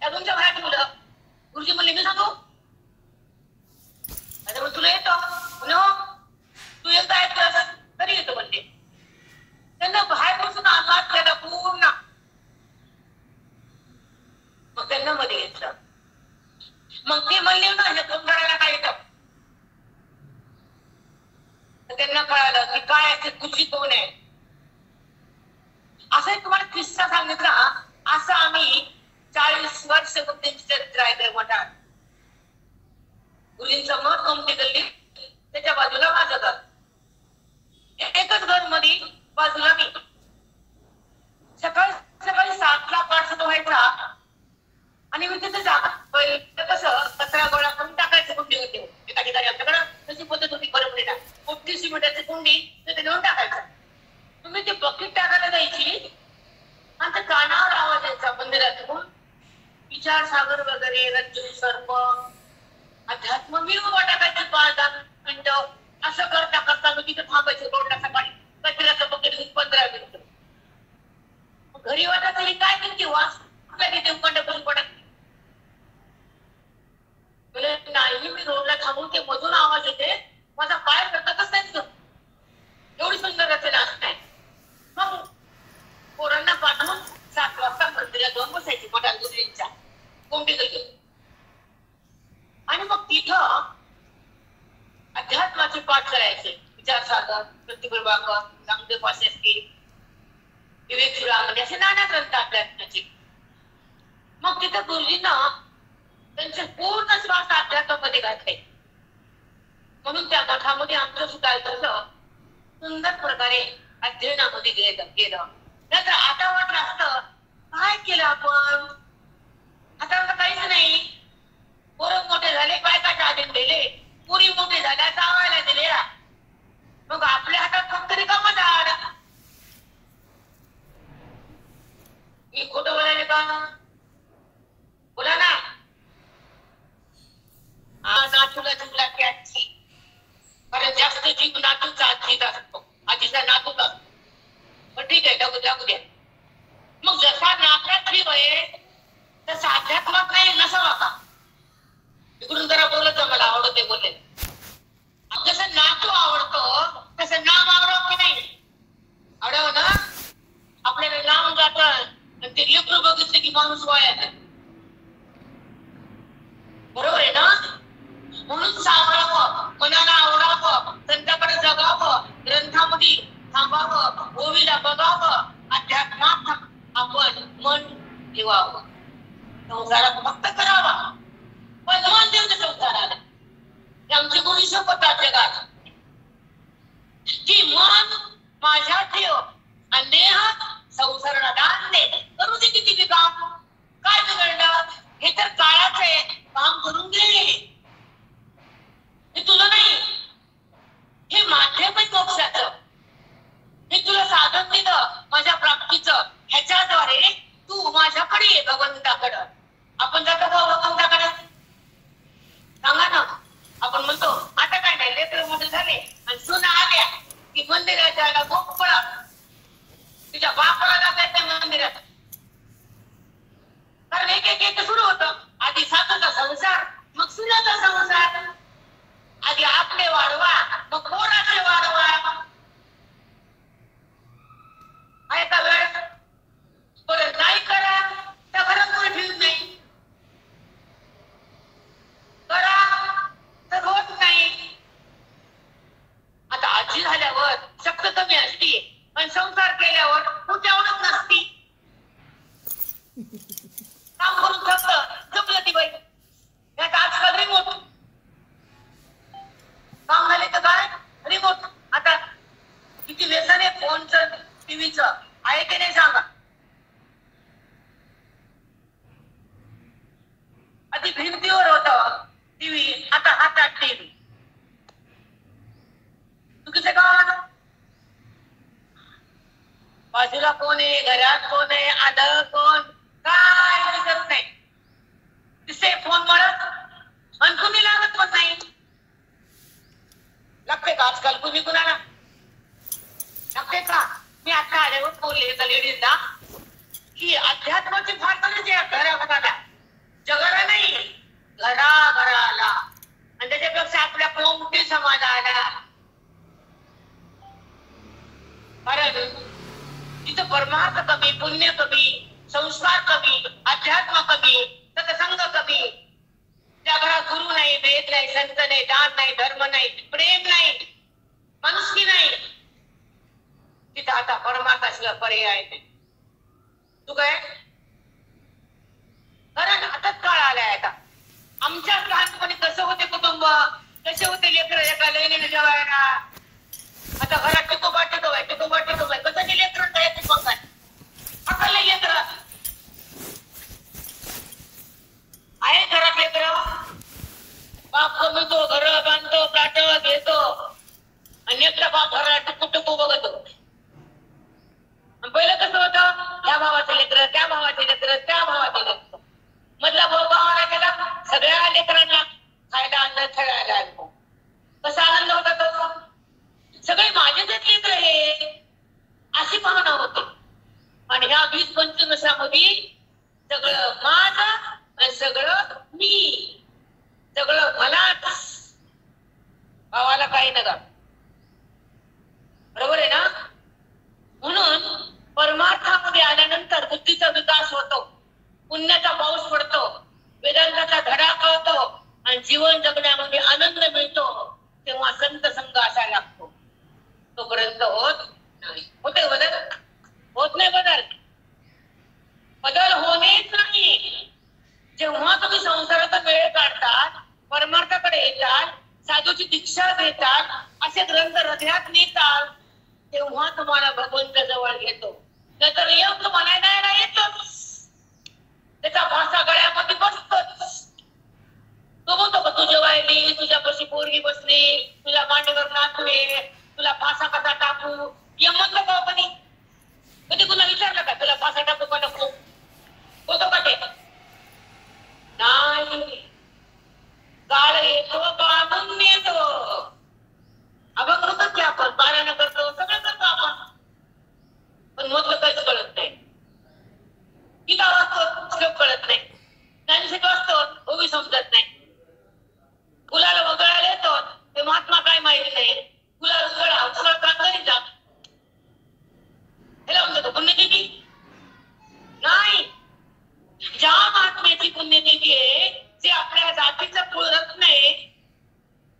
त्या तुमच्या बाहेर मुलं. गुरुजी म्हणले मी सांगू दादा म्हणून तुला येतो म्हणे हो तू एकदा ऐकलं तरी येतो म्हणते. त्यांना बाहेर बसून अनुवाद केला पूर्ण. मग त्यांना मध्ये घेतलं. मग ते म्हणले ना हे कोंबड्याला काय येतं. त्यांना कळालं की काय असे गुरुजी कोण आहे. असा एक तुम्हाला किस्सा सांगितला. असं आम्ही 40 वर्ष गुरुजींची चरित्र ऐकलं मठात. गुरुजींचं मठ कोणती गल्ली त्याच्या बाजूला माझं घर. एकच घर मध्ये बाजूला मी. सकाळी 7ला पाठ सुरू व्हायचा आणि मी तिथे पहिलं कसं कचरा गोळा करून टाकायचं कुंडी होते एका ठिकाणी. आमच्याकडं तशी पद्धत होती परंपरेला. 30 सिमेंटाची कुंडी तिथे नेऊन टाकायचं. तुम्ही ते बकेट टाकायला जायची आणि त्या कानावर आवाज यायचा मंदिरातून विचार सागर वगैरे रज्जू सर्प अध्यात्म मी उभा टाकायचे 5-10 मिनिटं. असं करता करता मी तिथे थांबायचं रोडला सकाळी. कचऱ्याचं बकेट घेऊन 15 मिनिटं. घरी वाटत तरी काय किती वास तिथे उकंड करून पडत नाही. मी रोडला थांबून ते मधून आवाज येते. माझा पाय करतातच नाही. एवढी सुंदर रचना असते. मग पोरांना पाठवून 7 वाजता मंदिरात जाऊन बसायची मठात गुरुजींच्या कोंबडी गल्ली. आणि मग तिथं अध्यात्माचे पाठ करायचे. विचार विद्यासागर, प्रतिप्रभाकर, रामदेव वासेस्की, विवेक चुडामणी असे नाना ग्रंथ अध्यात्माचे. मग तिथे गुरुजींना त्यांचे पूर्ण श्वास अध्यात्मामध्ये घातले. म्हणून त्या मठामध्ये आमचं सुद्धा तसं सुंदर प्रकारे अध्ययनामध्ये गेलं. नंतर आता वाटलं असतं काय केलं आपण, आता काहीच नाही. पोरं मोठे झाले, बायकाच्या आधीन दिले, पुरी मोठे झाल्या चावायला दिले. मग आपल्या हातात फक्त रिकामं झाड. मी खोटं बोलायले का? बोला ना. नातूला चुकला त्याची, कारण जास्त जीव नातूचा आजीत असतो, आजीचा नातूच असतो. पण ठीक आहे, जाऊ द्या. मग जसा नात्यात जीव आहे तसा अध्यात्मात नाही नसावा का? इकडून जरा बोलत मला आवडते बोलले. जसं नातू आवडतो तसं नाम आवडत नाही. आवडावं ना. आपल्याला नाम जातं ते लेकरं बघितले की माणूस वाया. बरोबर आहे ना. म्हणून सावरावं, मनाला आवडावं, संतांकडे जगावं, ग्रंथामध्ये थांबावं, ओवीला बघावं, अध्यात्मात आपण मन ठेवावं, संसारात भक्त करावा. पण मन देऊ संसाराला. आमची गुणी शपथ जगात की मन माझ्या ठेव आणि नेह संसाराला दान दे. करू दे किती बी काम, काय बिघडलं? हे तर काळाच आहे, काम करून घे. हे तुला नाही, हे माध्यम आहे मोक्षाचं. हे तुला साधन दिलं माझ्या प्राप्तीचं. ह्याच्याद्वारे तू माझ्याकडे ये भगवंताकडं. आपण जातो का भगवंताकडे? सांगा ना. आपण म्हणतो आता काय नाही, लेकर मोठे झाले आणि सुना आल्या की मंदिरात जायला गोपळा. तुझ्या बापाला जाता मंदिरात, कारण एक सुरू होतं. आधी सासूचा संसार, मग सुनाचा संसार. आधी आपले वाढवा, मग पोराचे वाढवा. आहे का वेळ? परत नाही करा तर घरात कोणी ठेवत नाही, करा तर होत नाही. आता आजी झाल्यावर शक्य कमी असती, पण संसार केल्यावर तेवढंच नसती. काम करून जपलं ती बाई. त्यात आजकाल रिमोट काम झाले तर काय रिमोट. आता किती व्यसन आहे फोनचं, टीव्हीचं, आहे की नाही सांगा. आधी भिंतीवर होतं टीव्ही, आता हातात टीव्ही. चुकीचं का? बाजूला कोण आहे, घरात कोण आहे, आलं कोण, काय दिसत नाही. दिसते फोन म्हणत आणि तुम्ही लागत पण नाही. लागते का आजकाल तुम्ही कुणाला? लागते का? मी आता आल्यावर बोलले एका लेडीजला की अध्यात्माची फार गरज आहे घराघराला, जगाला नाही, घराघराला. आणि त्याच्यापेक्षा आपल्या कोणती समाजाला. कारण तिथं परमार्थ कमी, पुण्य कमी, संस्कार कमी, अध्यात्म कमी, सत्संग कमी. त्या घरात गुरु नाही, वेद नाही, संत नाही, दान नाही, धर्म नाही, प्रेम नाही, मनुष्य नाही. तिथं आता परमार्थाशिवाय पर्याय नाही. तू काय? कारण आताच काळ आलाय. आता आमच्याच लहानपणी कसं होते कुटुंब, कसे होते लेकर एका लईने जेवायला. आता घरात टिकोबा कसं ते लेकर तयार बघाय अकल लेकर आहे. घरात लेकर बाप कमवतो, घर बांधतो, प्लाट घेतो आणि एकटा बाप घरात टुकू बघतो. पहिलं कसं होतं, त्या भावाचे लेकर, त्या भावाचे लेकर, त्या भावाचे लेकर. मधला भाऊ भावाला गेला, सगळ्या लेकरांना खायला अन्न, खेळायला आणतो. कसा आनंद होता तो. सगळे माझेच लेकर हे अशी भावना होती. आणि ह्या 20-25 सगळं माझं आणि सगळं मी, सगळं मलाच, भावाला काही नका. बरोबर आहे ना. म्हणून परमार्थामध्ये आल्यानंतर बुद्धीचा विकास होतो, पुण्याचा पाऊस पडतो, वेदांताचा धडा कळतो आणि जीवन जगण्यामध्ये आनंद मिळतो. तेव्हा संत संघ असा लागतो. सद्गुरूची दीक्षा घेतात, असे ग्रंथ हृदयात नेतात, तेव्हा तुम्हाला भगवंत जवळ घेतो. नाहीतर येऊन तो म्हणायला येतोच, त्याचा भाषा गळ्यामध्ये बसतोच. तो म्हणतो का तुझ्या वायली, तुझ्यापाशी पोरगी बसली, तुझ्या मांडीवर नाचले, तुला फासा कसा टाकू, या म्हणलं का आपण? कधी तुला विचारलं का तुला फासा टाकू का नको? होतो का ते? नाही. काळ येतो, बांधून येतो. अभंग होतच की आपण, पारायण करतो, सगळं करतो आपण, पण मग काहीच कळत नाही. गीता वाचतो, श्लोक कळत नाही. ज्ञानशीठ वाचतो, ओवी समजत नाही. गुलाल वगळायला येतो, ते महात्मा काय माहिती नाही. गुलाल उघडा, उघड कांगरी जा. ह्याला म्हणतो पुण्यतिथी नाही. ज्या महात्म्याची पुण्यतिथी आहे, जे आपल्या जातीचं कुळरत्न आहे,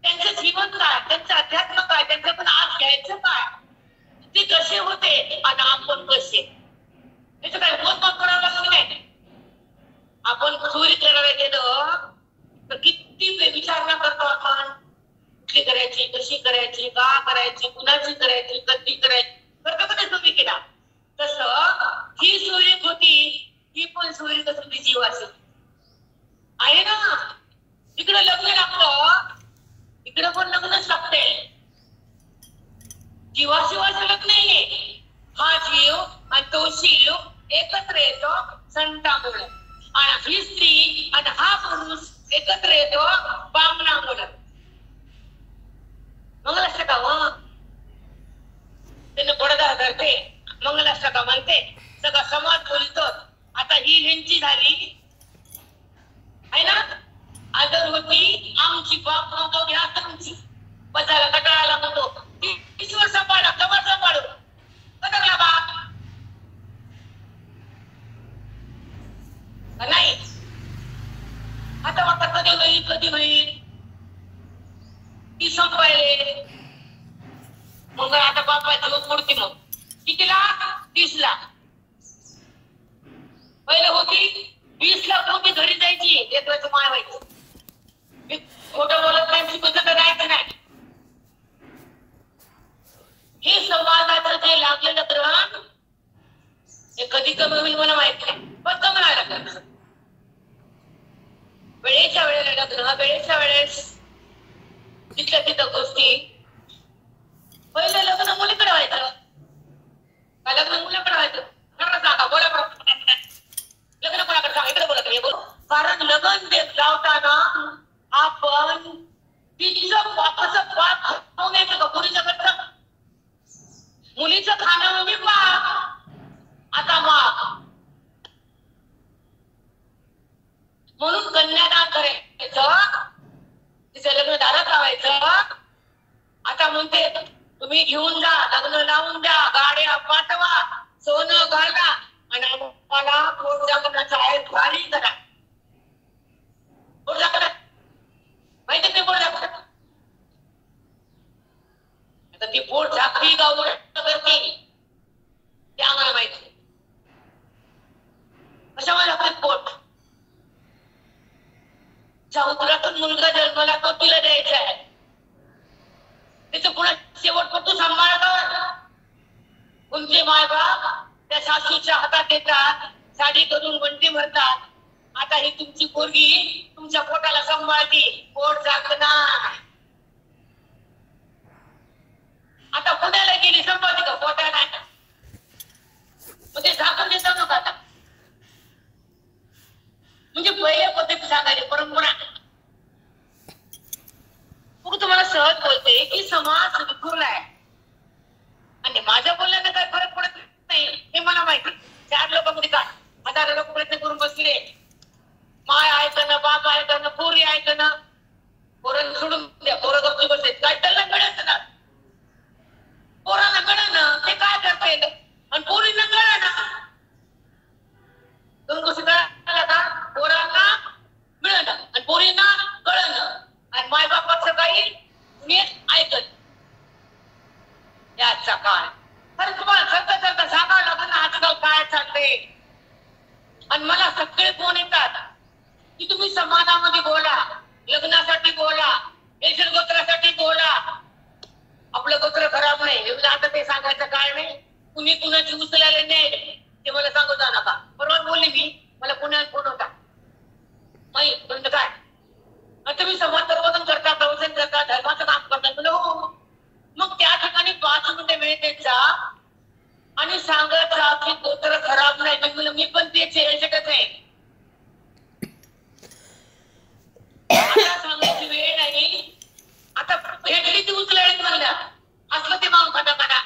त्यांचं जीवन काय, त्यांचं अध्यात्म काय, त्यांचं पण आज घ्यायचं काय, ते कसे होते आणि आपण कसे, त्याचं काय मोजमाप करावं लागत नाही. आपण चोरी करायला गेलं तर किती विचारणा करतो आपण, कुठली करायची, कशी करायची, का करायची, कुणाची करायची, कधी करायची, करतो का नाही तुम्ही केला? तसं ही चोरी होती, ही पण चोरी होती जीवाची आहे ना. इकडे लग्न लागतं, इकडे पण लग्नच लागते. जीवाशिवायचं लग्न नाहीये. हा जीव आणि तो शिव एकत्र येतो संतामुळे, आणि ही स्त्री आणि हा पुरुष एकत्र येतो बामणामुळे. मंगलाष्टका त्याने बडदा धरते, मंगलाष्टका म्हणते, सगळा समाज बोलतो. आता ही ह्यांची झाली आहे ना. आदर होती आमची, बाप नव्हतो घ्या तुमची, बसायला कटाळाला म्हणतो 30 वर्ष सांभाळा, कवर सांभाळू कटकला बाप नाही. आता वाटत कधी होईल, कधी होईल, ती संपायले. मग आता बापाची मूर्ती मग कितीला? 30 लाख. पहिले होती 20 लाख होती, घरी जायची, लेकराचं माय व्हायचं. मी खोटं बोलत नाही, शिकवत राहायचं नाही. हे समाजाचं जे लागलेलं ग्रहण हे कधी कमी होईल मला माहित नाही, पण कमी नाही लागलं. वेळेच्या वेळेला लग्न, वेळेच्या वेळेस तिथल्या तिथं गोष्टी. पहिलं लग्न मुलीकडे व्हायचं का लग्न मुलाकडे व्हायचं? सांगा, बोला लग्न कोणाकडे सांगा, इकडे बोला तुम्ही, बोल. कारण लग्न लावताना आपण तिचं बापाचं पाप खाऊन यायचं का मुलीचं करतं? मुलीचं खाणं मी पाप, आता माप. म्हणून कन्यादान करायचं, तिचं लग्न दारात लावायचं. आता म्हणते तुम्ही घेऊन जा, लग्न लावून द्या, गाड्या पाठवा, सोनं घाला आणि आम्हाला पोट दाखवण्याचा आहे भारी करा. पोट दाखवण्यात माहिती ते पोट दाखवत. आता ती पोट झाकली का करते ते आम्हाला माहिती. कशामुळे लागते पोट? उदरातून मुलगा जन्माला तो तिला द्यायचा आहे, त्याचं पुन्हा शेवट पण तू सांभाळणार. तुमचे माय बाप त्या सासूच्या हातात देतात, साडी करून वंटी भरतात. आता ही तुमची पोरगी तुमच्या पोटाला सांभाळती, पोट झाकणार. आता पुण्याला गेली सांभाळते का पोटाला? मग ते झाकून देतात नका. आता म्हणजे पहिल्या पद्धती सांगायची परंपरा. मग तुम्हाला सहज बोलते की समाज विखुरलाय आणि माझ्या बोलण्याने काय फरक पडत नाही हे मला माहिती. 4 लोकांमध्ये काय 1000 लोक प्रयत्न करून बसले, माय ऐकणं, बाप ऐकणं, पोरी ऐकणं. पोरांना सोडून द्या, पोरं गप्पी बसले, काय त्याला कळत ना. पोरांना कळणं ते काय करता येतं आणि पोरींना कळणं. दोन गोष्टी कळाल्या का? पोरांना मिळणं आणि पोरींना कळणं आणि मायबापाचं काही नीट ऐकत. शाळेत जा आणि सांगत जा की गोत्र खराब नाही. मी पण तेच शकत नाही. आता सांगायची वेळ नाही. आता भेटली ती उचलायच म्हणल्या असलं ते मागून खाता करा.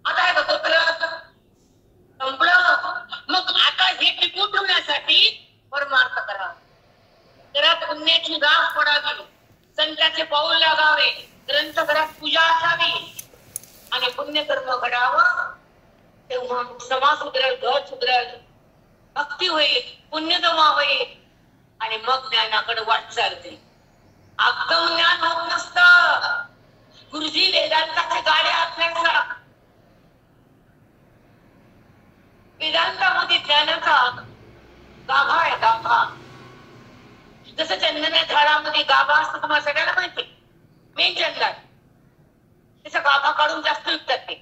आता आहे का गोत्र संपलं. मग आता हे टिकून ठेवण्यासाठी परमार्थ करा. घरात पुण्याची गाठ पडावी, संतांचे पाऊल लागावे, ग्रंथघरात पूजा असावी आणि पुण्यकर्म घडावं. तेव्हा समाज सुधरेल, घर सुधरेल, भक्ती होईल, पुण्य जमा होईल आणि मग ज्ञानाकडे वाटचाल होईल. आगम ज्ञान होत नसतं. गुरुजी वेदांताच्या गाड्या असल्याचा वेदांतामध्ये ज्ञानाचा गाभा आहे. गाभा जसं चंदनाच्या झाडामध्ये गाभा असतो तुम्हाला सगळ्याला माहिती. मेन चंदन त्याचा गाभा काढून जास्त विकतात ते.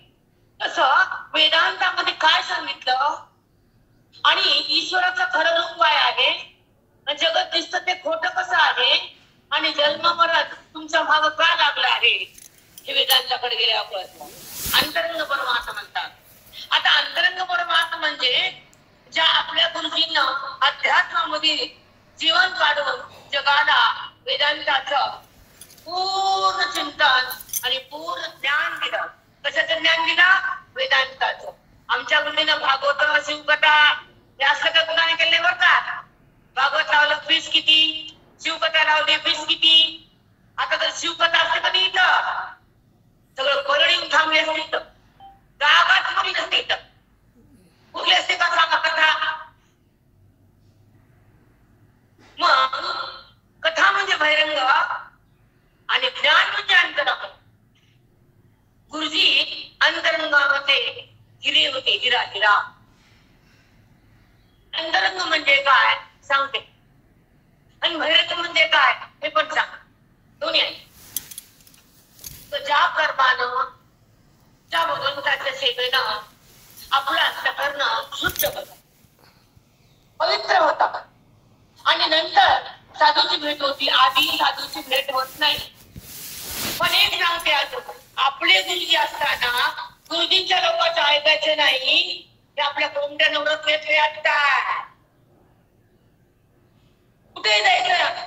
तसं वेदांतामध्ये काय सांगितलं आणि ईश्वराचं खरं रूप काय आहे, जगत दिसतं ते खोटं कसं आहे आणि जन्म मरण तुमचा भाग का लागला आहे हे वेदांताकडे गेल्यावर कळतं. अंतरंग परमार्थ म्हणतात. आता अंतरंग परमार्थ म्हणजे ज्या आपल्या गुरुजींना अध्यात्मामध्ये जीवन काढून जगाला वेदांताचं पूर्ण चिंतन आणि पूर्ण ज्ञान दिलं. कशाचं ज्ञान दिलं? वेदांताचं. आमच्या गुरुजीनं भागवत, शिवकथा हे असं काय गुणाने केले बरं का. भागवत लावलं फीस किती, शिवकथा लावली फीस किती. आता तर शिवकथा असते कधी इथं सगळं परळी येऊन थांबले असते. इथं गावात कुठली नसते. इथं कुठली असते का सांगा कथा. मग कथा म्हणजे बहिरंग आणि ज्ञान म्हणजे अंतरंग. गुरुजी अंतरंगामध्ये हिरे होते. हिरा हिरा. अंतरंग म्हणजे काय सांगते आणि बहिरंग म्हणजे काय हे पण सांग. दोन्ही आहे. तर ज्या कर्मानं ज्या भगवंताच्या सेवेनं आपलं अंतःकरण शुद्ध होतं, पवित्र होतं आणि नंतर साधूची भेट होती. आधी साधूची भेट होत नाही. पण एक सांगते अजून, आपले गुरुजी असताना गुरुजींच्या लोकांचं ऐकायचं नाही. ते आपल्या कोणत्या नवरत घेतले असतात. कुठे जायचं,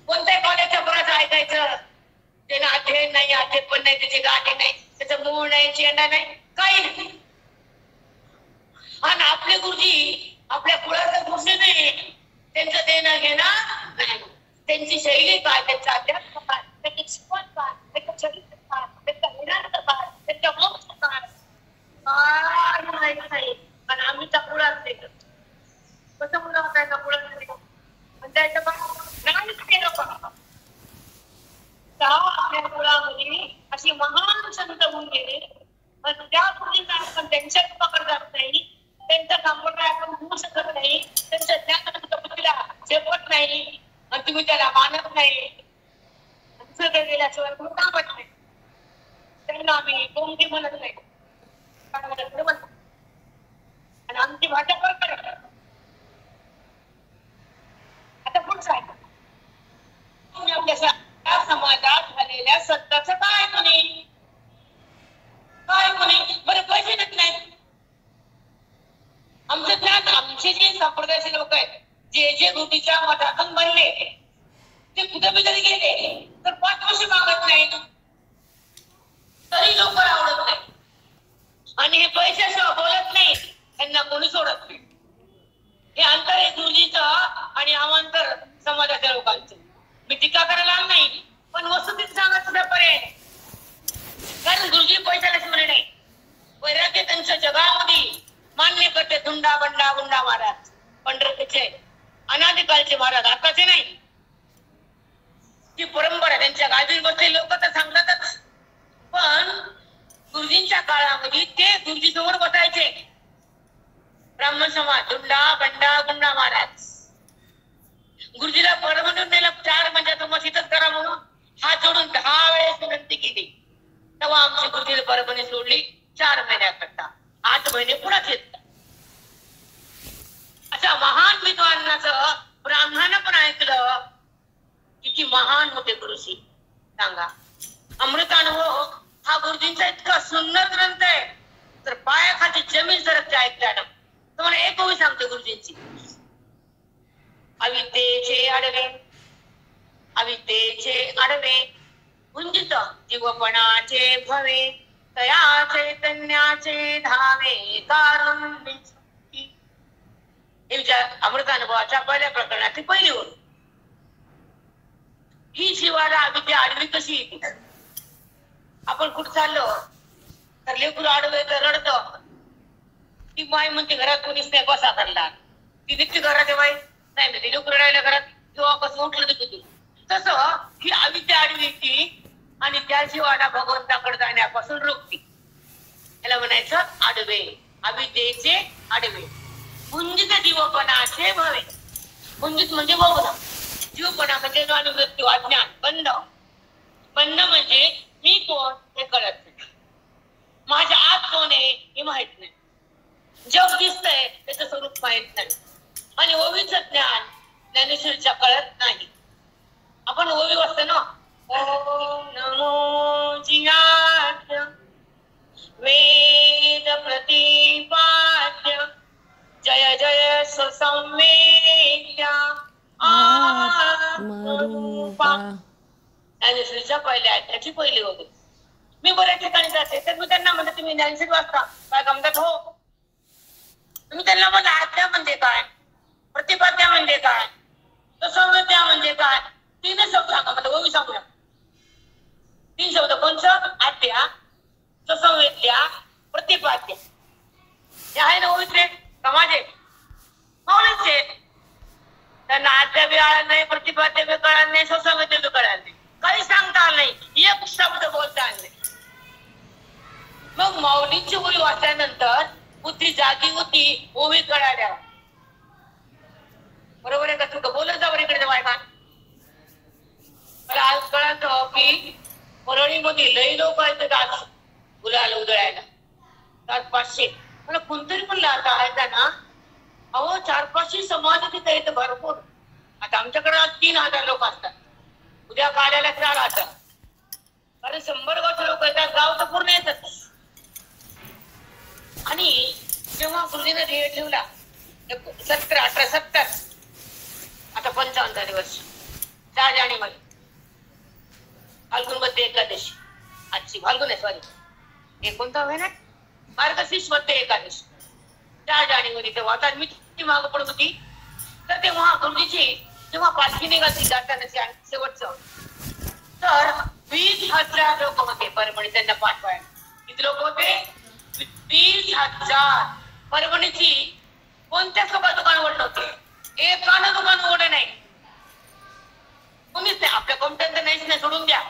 कोणत्या कॉलेजच्या बराच ऐकायचं. त्यानं अध्ययन नाही, अध्ययन पण नाही, त्याची गाठी नाही, त्याचं मूळ नाही, चेंडा नाही, काही नाही. आणि आपले गुरुजी आपल्या कुळाचं गुरुजी नाही. त्यांचं देणं घेणं नाही. त्यांची शैली काय, त्यांचा अध्यात्म काय, त्यांची शिकवण काय, त्यांचं चरित्र काय, त्यांचा वेदांत काय, त्यांच्या मोक्ष काय नाही. पण आम्ही त्या कुळात देतो. कसं मुलं होता त्या कुळात देतो पण त्याच्या नाही केलं. पण आपल्या कुळामध्ये अशी महान संत होऊन गेले. पण त्या गुरुजींना आपण त्यांच्या पकड जात नाही. त्यांचा संप्रदाय आपण होऊ शकत नाही. त्यांच्या ज्ञानाला झेपत नाही आणि तुम्ही त्याला मानत नाही. सगळं गेल्याशिवाय कुठं कामत नाही. त्यांना आम्ही कोणती म्हणत नाही. आणि आमची भाषा करत आता पुढचं आहे. तुम्ही आपल्या समाजात झालेल्या सत्ताचं काय कोणी बरं पैसे देत नाही. आमचं ज्ञान, आमचे जे संप्रदायाचे लोक आहेत, जे जे गुरुजीच्या मठातून बनले ते कुठे बी जरी गेले तर 5 वर्ष मागत नाही, तरी लोक आवडत नाही. आणि हे पैशाशिवाय बोलत नाही. त्यांना कोणी सोडत नाही. हे अंतर आहे गुरुजीचं आणि अवांतर समाजाच्या लोकांचं. मी टीका करायला नाही, पण वस्तुस्थित सांगत सुद्धा पर्याय नाही. कारण गुरुजी पैशाला शिवले नाही. वैराग्य त्यांच्या जगामध्ये मान्य करते. धुंडा बंडा गुंडा महाराज पंढरपूरचे अनादिकालचे महाराज, आताचे नाही. ती परंपरा त्यांच्या गावी बसलेले लोक तर सांगतातच. पण गुरुजींच्या काळामध्ये ते गुरुजी समोर बसायचे. ब्राह्मण समाज धुंडा बंडा गुंडा महाराज. गुरुजीला परमनून नेलं 4 महिन्याचं मशीदच करा म्हणून हात जोडून 10 वेळेस विनंती केली. तेव्हा आमची गुरुजीला परभणी सोडली 4 महिन्याकरता. 8 महिने पुढे घेतलं. अशा महान विद्वानाचं ब्राह्मणानं पण ऐकलं. किती महान होते गुरुजी सांगा. अमृतानुभव हा गुरुजींचा इतका सुंदर ग्रंथ आहे, तर पायाखाली जमीन सरकते ऐकताना. तुम्हाला एक ओवी सांगतो गुरुजींची. अविद्येचे आडवे, अविद्येचे आडवे गुंजित जीवपणाचे भवे, तया चैतन्याचे धावे कारुण्य. हे विचार अमृतानुभवाच्या पहिल्या प्रकरणाची पहिली ओळ. ही जीवाला अविद्या आडवी कशी येते? आपण कुठं चाललो तर लेकरू आडवे तर रडतो, ती माय म्हणते घरात कोणीच नाही बसा करला, ती निघते घरात आहे बाई नाही म्हणते लेकरू रडायला घरात किंवा कसं उठलं तर किती. तसं ही अविद्या आडवी येते आणि त्या जीवाला भगवंताकडे जाण्यापासून रोखते. त्याला म्हणायचं आडवे, अविद्येचे आडवे. कुंजित जीवपणाचे भवे. कुंजित म्हणजे बहुना, जीवपणा म्हणजे मृत्यू, अज्ञान, बंध. बंध म्हणजे मी कोण हे कळत नाही, माझ्या आत कोण आहे हे माहित नाही, जग दिसतंय त्याचं स्वरूप माहित नाही, आणि ओवीचं ज्ञान ज्ञानेश्वरीच्या कळत नाही. आपण ओवी वाचतो ना, ओम नमो जियाद्य वेद प्रतिपाद्य जय जय सुसंवेद्या आत्मरूपा. ज्ञानेश्वरीच्या पहिल्या अध्यायाची पहिली ओवी. मी बऱ्याच ठिकाणी जाते तर मी त्यांना म्हणते तुम्ही ज्ञानेश्वरी वाचता काय? गमतात हो. तुम्ही त्यांना म्हणता आज्ञा म्हणजे काय, प्रतिपाद्या म्हणजे काय, सुसंवेद्या म्हणजे काय, तीनच शब्द सांगा म्हणजे ओवी सांगूया. 3 शब्द कोणचं? आज्ञा, सुसंवेद्या, प्रतिपाद्य. हे आहे ना ओवीचे का माझे? माऊलीचे. त्यांना आज्ञा बी कळणार नाही, प्रतिपाद्य बी कळणार नाही, सुसंवेद्य बी कळणार नाही, काही सांगता आलं नाही, एक शब्द बोलता आलं नाही. मग माऊलींची ओवी वाचल्यानंतर बुद्धी जागी होती, ओवी कळाल्या. बरोबर आहे का? तू बोलत जा बरं इकडे बायका. मला आज कळतं की परळीमध्ये लई लोक आहेत आज गुलाल उधळायला, 700-500. मला कोणतरी म्हणलं आता आहे ना, अहो 400-500 समाज तिथे येतं भरपूर. आता आमच्याकडे आज 3000 लोक असतात, उद्या काढायला 4000, कारण 100 गावचे लोक येतात, गाव तर पूर्ण येतात. आणि जेव्हा गुरुजीने ध्येय ठेवला 1870, आता 55 वर्ष, 4 जानेवारी फाल्गुन मध्ये एकादशी, आजची फाल्गुन आहे सॉरी, हे कोणता महिना? मार्गशीर्ष मध्ये एकादशी, 4 जानेवारी. तेव्हा आता मी मागं पडत होती तर तेव्हा गुरुजीची जेव्हा पालखी निघाली जाताना शेवटचं, तर 20,000 लोक होते परभणी त्यांना पाठवायला. किती लोक होते? 20,000. परभणीची कोणत्याच लोकांना दुकान उघडलं नव्हते, एकानं दुकान उघडे नाही, कोणीच नाही. आपल्या कोमट्यात तर नाहीच नाही, सोडून द्या,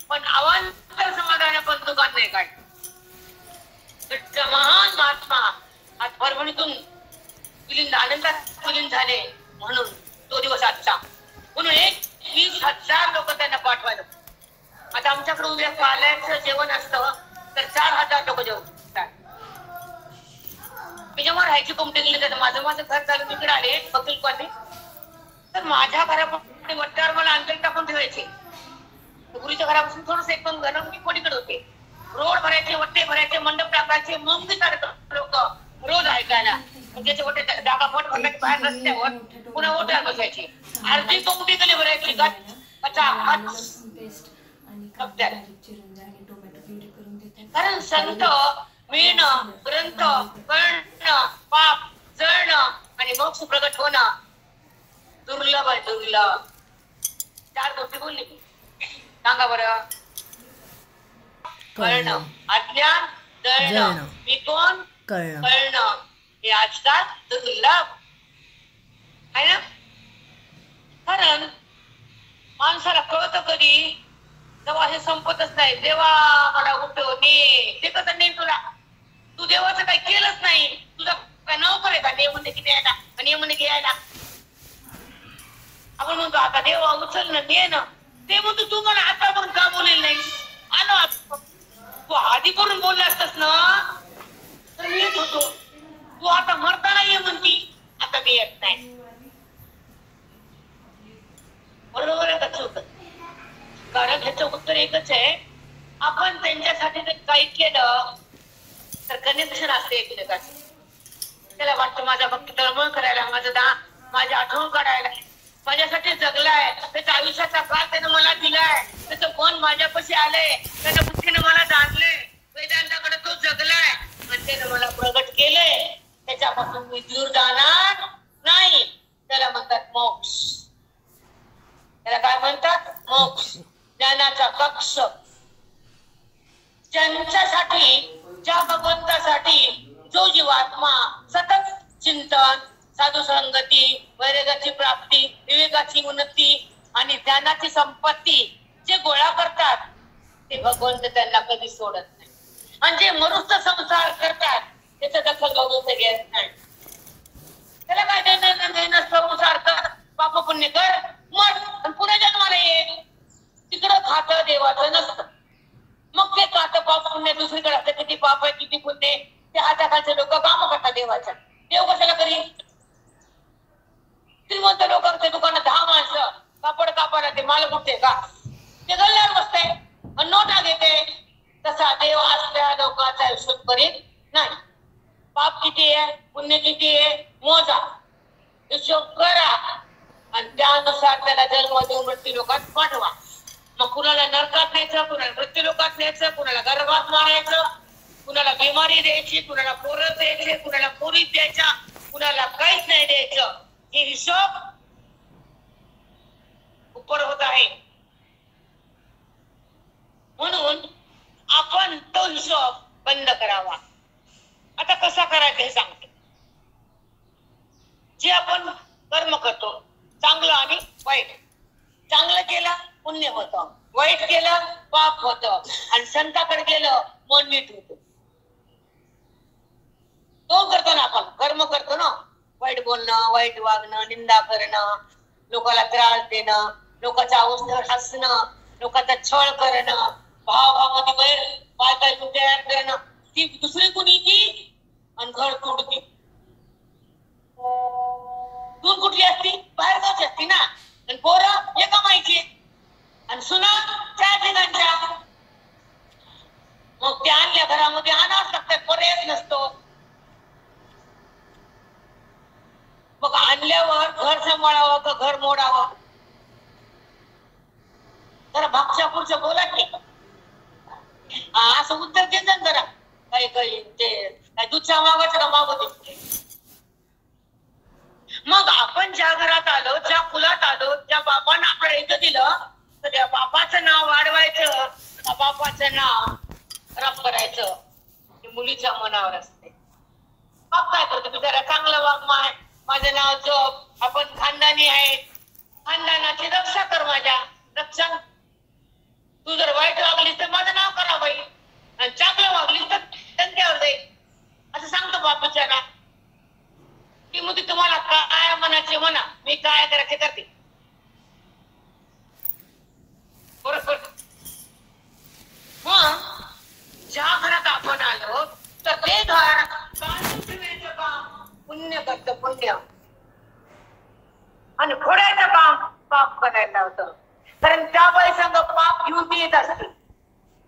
पण अवांतर समाधान पण दुकान नाही काय. महान महात्मा आज परभणीतून विलीन, आनंदात विलीन झाले, म्हणून तो दिवस आजचा. म्हणून 20,000 लोक त्यांना पाठवायला. आता आमच्याकडे उद्या पाल्याचं जेवण असतं तर 4,000 लोक जेवतात. मी जेव्हा राहायची कोमटे गेली तर माझं घर झालं, तिकडे आले बकीलपाने, तर माझ्या घरापासून वट्ट्यावर मला अंतर टाकून ठेवायचे. गुरुच्या घरापासून थोडंसं 1-2 घर मी कोणीकडे होते. रोड भरायचे, वट्टे भरायचे, मंडप टाकायचे, मग मी लोक रोज ऐकायला. त्याचे वट्टे जागा पोट भरण्याचे बाहेर रस्त्यावर, पुन्हा ओट्यावर बसायची. अर्धी कोमटी गेली भरायची कारण संत मिळणं, ग्रंथ कळणं, पाप जळणं आणि मोक्ष प्रगट होणं दुर्लभ आहे, दुर्लभ. 4 गोष्टी बोलली मी, सांगा बरं. कळणं, अज्ञान, जळणं, मी कोण कळणं, हे आजकाल दुर्लभ आहे ना. कारण माणसाला कळतं कधी, तेव्हा हे संपतच नाही. देवा मला उठव ने, ते कसं नाही तुला, तू देवाचं काही केलंच नाही, तुझा काय नवकर आहे का नियम किती यायला, नियम घ्यायला. आपण म्हणतो आता देवा उचल ना, ने ना, ते म्हणतो तू मला आता पण का बोलेल नाही. आलो तू आधी करून बोलला असतास ना तर मी येत होतो, तू आता मरताना ये म्हणती, आता मी येत नाही. बरोबर आहे का चूक? कारण ह्याचं उत्तर एकच आहे, आपण त्यांच्यासाठी ते काही केलं तर कनेक्शन असते एकमेकाचं. त्याला वाटतं माझा भक्त तळमळ करायला, माझी आठवण काढायला, माझ्यासाठी जगलाय, त्याच्या आयुष्याचा काळ त्यानं मला दिलाय, त्याचं मन माझ्यापाशी आलंय, त्याच्या बुद्धीनं मला जाणलंय, वेदांताकडे तो जगलाय आणि त्यानं मला प्रगट केलंय. त्याच्यापासून मी दूर जाणार नाही. त्याला म्हणतात मोक्ष. त्याला काय म्हणतात? मोक्ष, ज्ञानाचा कक्ष. ज्यांच्यासाठी, ज्या भगवंतासाठी जो जीवात्मा सतत चिंतन, साधू संगती, वैराग्याची प्राप्ती, विवेकाची उन्नती आणि ज्ञानाची संपत्ती जे गोळा करतात ते भगवंत त्यांना कधी सोडत नाही. आणि जे मनुष्य संसार करतात त्याचं दखल भगवंत घेत नाही. त्याला काय देणं संसार कर, पाप पुण्य कर, मर आणि पुन्हा जन्माला ये. तिकडं खातं देवाचं नसतं. मग ते खातं पाप पुण्य दुसरीकडे असतं. किती पाप आहे किती पुण्य, ते हाताखालचे लोक काम करतात देवाच्या. देव कशाला करी? श्रीमंत लोकांच्या दुकानात 10 माणसं कापड कापायला ते माल कुठे का? ते गल्ल्यावर बसते आणि नोटा घेते. तसा देव असल्या लोकांचा हिशोब करीत नाही. पाप किती आहे, पुण्य किती आहे, मोजा, हिशोब करा आणि त्यानुसार त्याला जन्म देऊन मृत्यू लोकात पाठवा. मग कुणाला नरकात न्यायचं, कुणाला मृत्यू लोकात न्यायचं, कुणाला गर्भात मारायचं, कुणाला बिमारी द्यायची, कुणाला पोरं द्यायचे, कुणाला पोरी द्यायच्या, कुणाला काहीच नाही द्यायचं. हे हिशोब उपर होत आहे. म्हणून आपण तो हिशोब बंद करावा. आता कसा करायचा हे सांगतो. जे आपण कर्म करतो, चांगलं आणि वाईट, चांगलं केलं पुण्य होतं, वाईट केलं पाप होतं आणि संताकडे गेलं मन नीट होतं. तो करतो ना आपण, कर्म करतो ना, वाईट बोलणं, वाईट वागणं, निंदा करणं, लोकांना त्रास देणं, लोकांच्या अवस्थेवर हसणं, लोकांचा छळ करणं, भावाभावामध्ये बैर बायका तयार करणं, ती दुसरी कुणी ती आणि घर तोडती. तून कुठली असती? बाहेर गावची असती ना. आणि पोरं एका माहिती आणि सुना 4 ठिकाणच्या. मग त्या आणल्या घरामध्ये आणावंच लागतात, पर्याय नसतो. मग आणल्यावर घर सांभाळावं का घर मोडावं? जरा भागच्या पुढचं बोला की. असं उत्तर देत ना जरा. काही ते दूधच्या मागायचं का मागवते. मग आपण ज्या घरात आलो, ज्या कुलात आलो, ज्या बापानं आपल्याला इथं दिलं, तर त्या बापाचं नाव वाढवायचं, त्या बापाचं नाव खराब करायचं, हे मुलीच्या मनावर असते. बाप काय करतो? तू जरा चांगलं वाग, माझं नाव जप, आपण खानदानी आहे, खानदानाची रक्षा कर, माझ्या रक्षा. तू जर वाईट वागलीस तर माझं नाव करा बाई, आणि चांगलं वागलीस तर त्यांच्यावर जाईल, असं सांगतो बाप बिचारा. ती मुली तुम्हाला काय म्हणायचे म्हणा, मी काय करायचे करते. बरोबर. मग ज्या घरात आपण आलो तर ते घर काढून ठेवायचं काम पुण्य करतं, पुण्य, आणि फोडायचं काम पाप करायला होतं. कारण त्या बाई संग पाप घेऊन ती येत असते,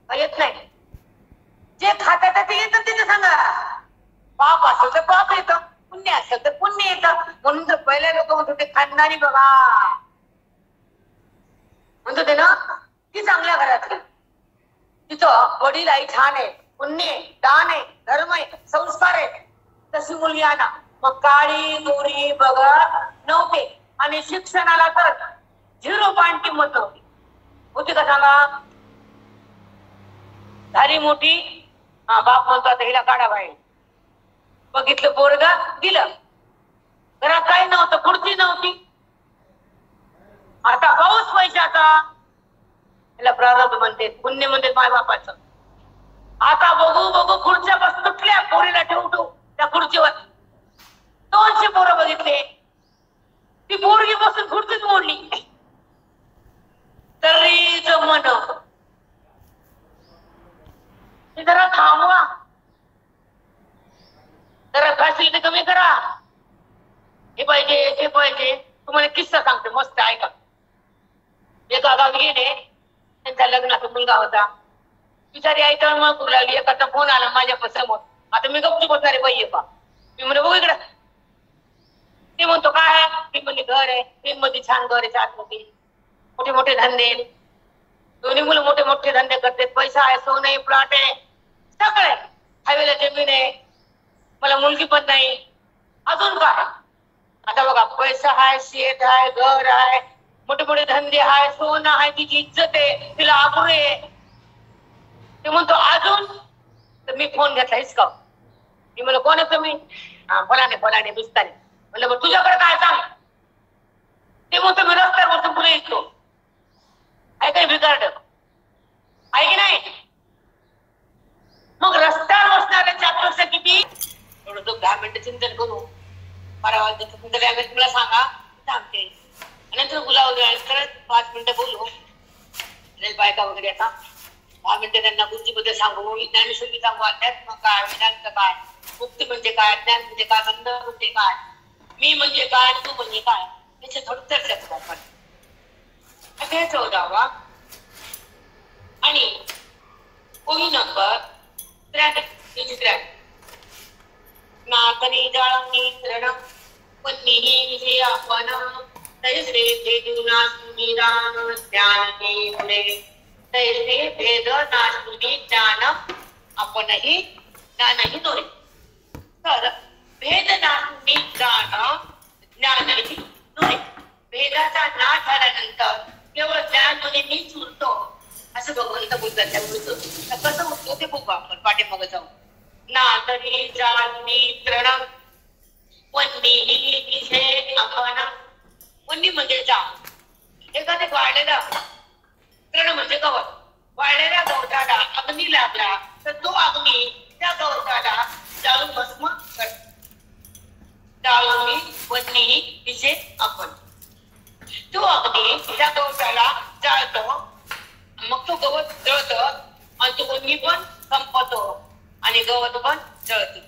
येत नाही. जे खातात ते येतं तिथे सांगा. पाप असेल तर पाप येतं, पुण्य असेल तर पुण्य येतं. म्हणून तर पहिले लोक म्हणत होते खानदानी बघा, म्हणत होते ना, ती चांगल्या घरातली, तिथं वडील आई छान आहे, पुण्य आहे, दान आहे, धर्म आहे, संस्कार आहे, तशी मुलगी आणा. मग काळी गोरी बघत नव्हते आणि शिक्षणाला तर 0 पॉइंट किंमत नव्हती. होती का सांगा? झाली मोठी, बाप म्हणतो आता हिला काढा बाहेर. बघितलं पोरग, दिलं. घरात काही नव्हतं, खुर्ची नव्हती. आता पाऊस पैशाचा, याला प्रारब्ध म्हणते, पुण्य म्हणते माय बापाचं. आता बघू बघू खुर्च्या बस तुटल्या, पोरीला ठेवतो त्या खुर्चीवर. 200 पोरं बघितले, ती पोरगी बसून खुर्चीच मोडली. तरीच मन जरा थांबवा, जरा फॅसिलिटी कमी करा, हे पाहिजे ते पाहिजे. तुम्हाला किस्सा सांगते मस्त, ऐका. एका गावी गेले, त्यांच्या लग्नाचा मुलगा होता. बिचारी आई तर मग लागली. एखादा फोन आला माझ्या समोर. आता मी गपचूप बसणारे बाई पा. मी म्हणलं बघू इकडं. ते म्हणतो काय आहे? मी म्हणजे घर आहे. ट्रेन मध्ये छान घर आहे, आतमध्ये मोठे मोठे धंदे. दोन्ही मुलं मोठे मोठे धंदे करतात. पैसा आहे, सोनं आहे, प्लॉट आहे, सगळं आहे. हायवेला जमीन आहे. मला मुलगी पण नाही. अजून काय? आता बघा पैसा आहे, शेत आहे, घर आहे, मोठे मोठे धंदे आहे, सोनं आहे, तिची इज्जत आहे, तिला आबरू आहे. ते म्हणतो अजून. तर मी फोन घेतला हिसकाव. मी म्हणलं कोण आहे तुम्ही? फलाने बिस्ताने. म्हणलं मग तुझ्याकडे काय सांग? ते म्हणतो मी रस्त्यावर बसून पुढे येतो. आहे काय बिघाड? आहे की नाही? मग रस्त्यावर बसणाऱ्याच्या अपेक्षा किती? थोडं 10 मिनिटं चिंतन करू. 12 वाजता तुला सांगा सांगते. नंतर बोलावं करत 5 मिनिटं बोलू. बायका वगैरे आता 10 मिनिटं त्यांना गोष्टीबद्दल सांगू. ज्ञानेश्वरी सांगू. अध्यात्म काय, वेदांत काय, मुक्ती म्हणजे काय, ज्ञान म्हणजे काय, बंध म्हणजे काय, मी म्हणजे काय, तू म्हणजे काय, याच्या थोडं चर्चा करू आपण. अध्याय 14 आणि ओळी नंबर 83. नातनी जाळणी रण पत्नीही विषय आपण तैसे भेदू नाशुनी दान ज्ञानी पुढे तैसे भेद नाशुनी ज्ञान आपणही ज्ञानही दोरे. तर भेद नाशुनी ज्ञान ज्ञानही दोरे. भेदाचा नाश झाल्यानंतर केवळ ज्ञान मध्ये मीच उरतो असं भगवंत बोलतात. कसं उरतो ते बघू आपण पाठीमागे जाऊ. नातनी जाळणी तृण वन्नीही विषय आपण. वन्नी म्हणजे जाळ. एखादे वाळलेला तृण म्हणजे गवत. वाळलेल्या गवताला अग्नी लागला तर तो अग्नी त्या गवताला जाळून भस्म करतो. जाळून वन्नीही विषय आपण. तो अग्नी त्या गवताला जाळतो. मग तो गवत जळत आणि तो वन्नी पण संपतो आणि गवत पण जळतो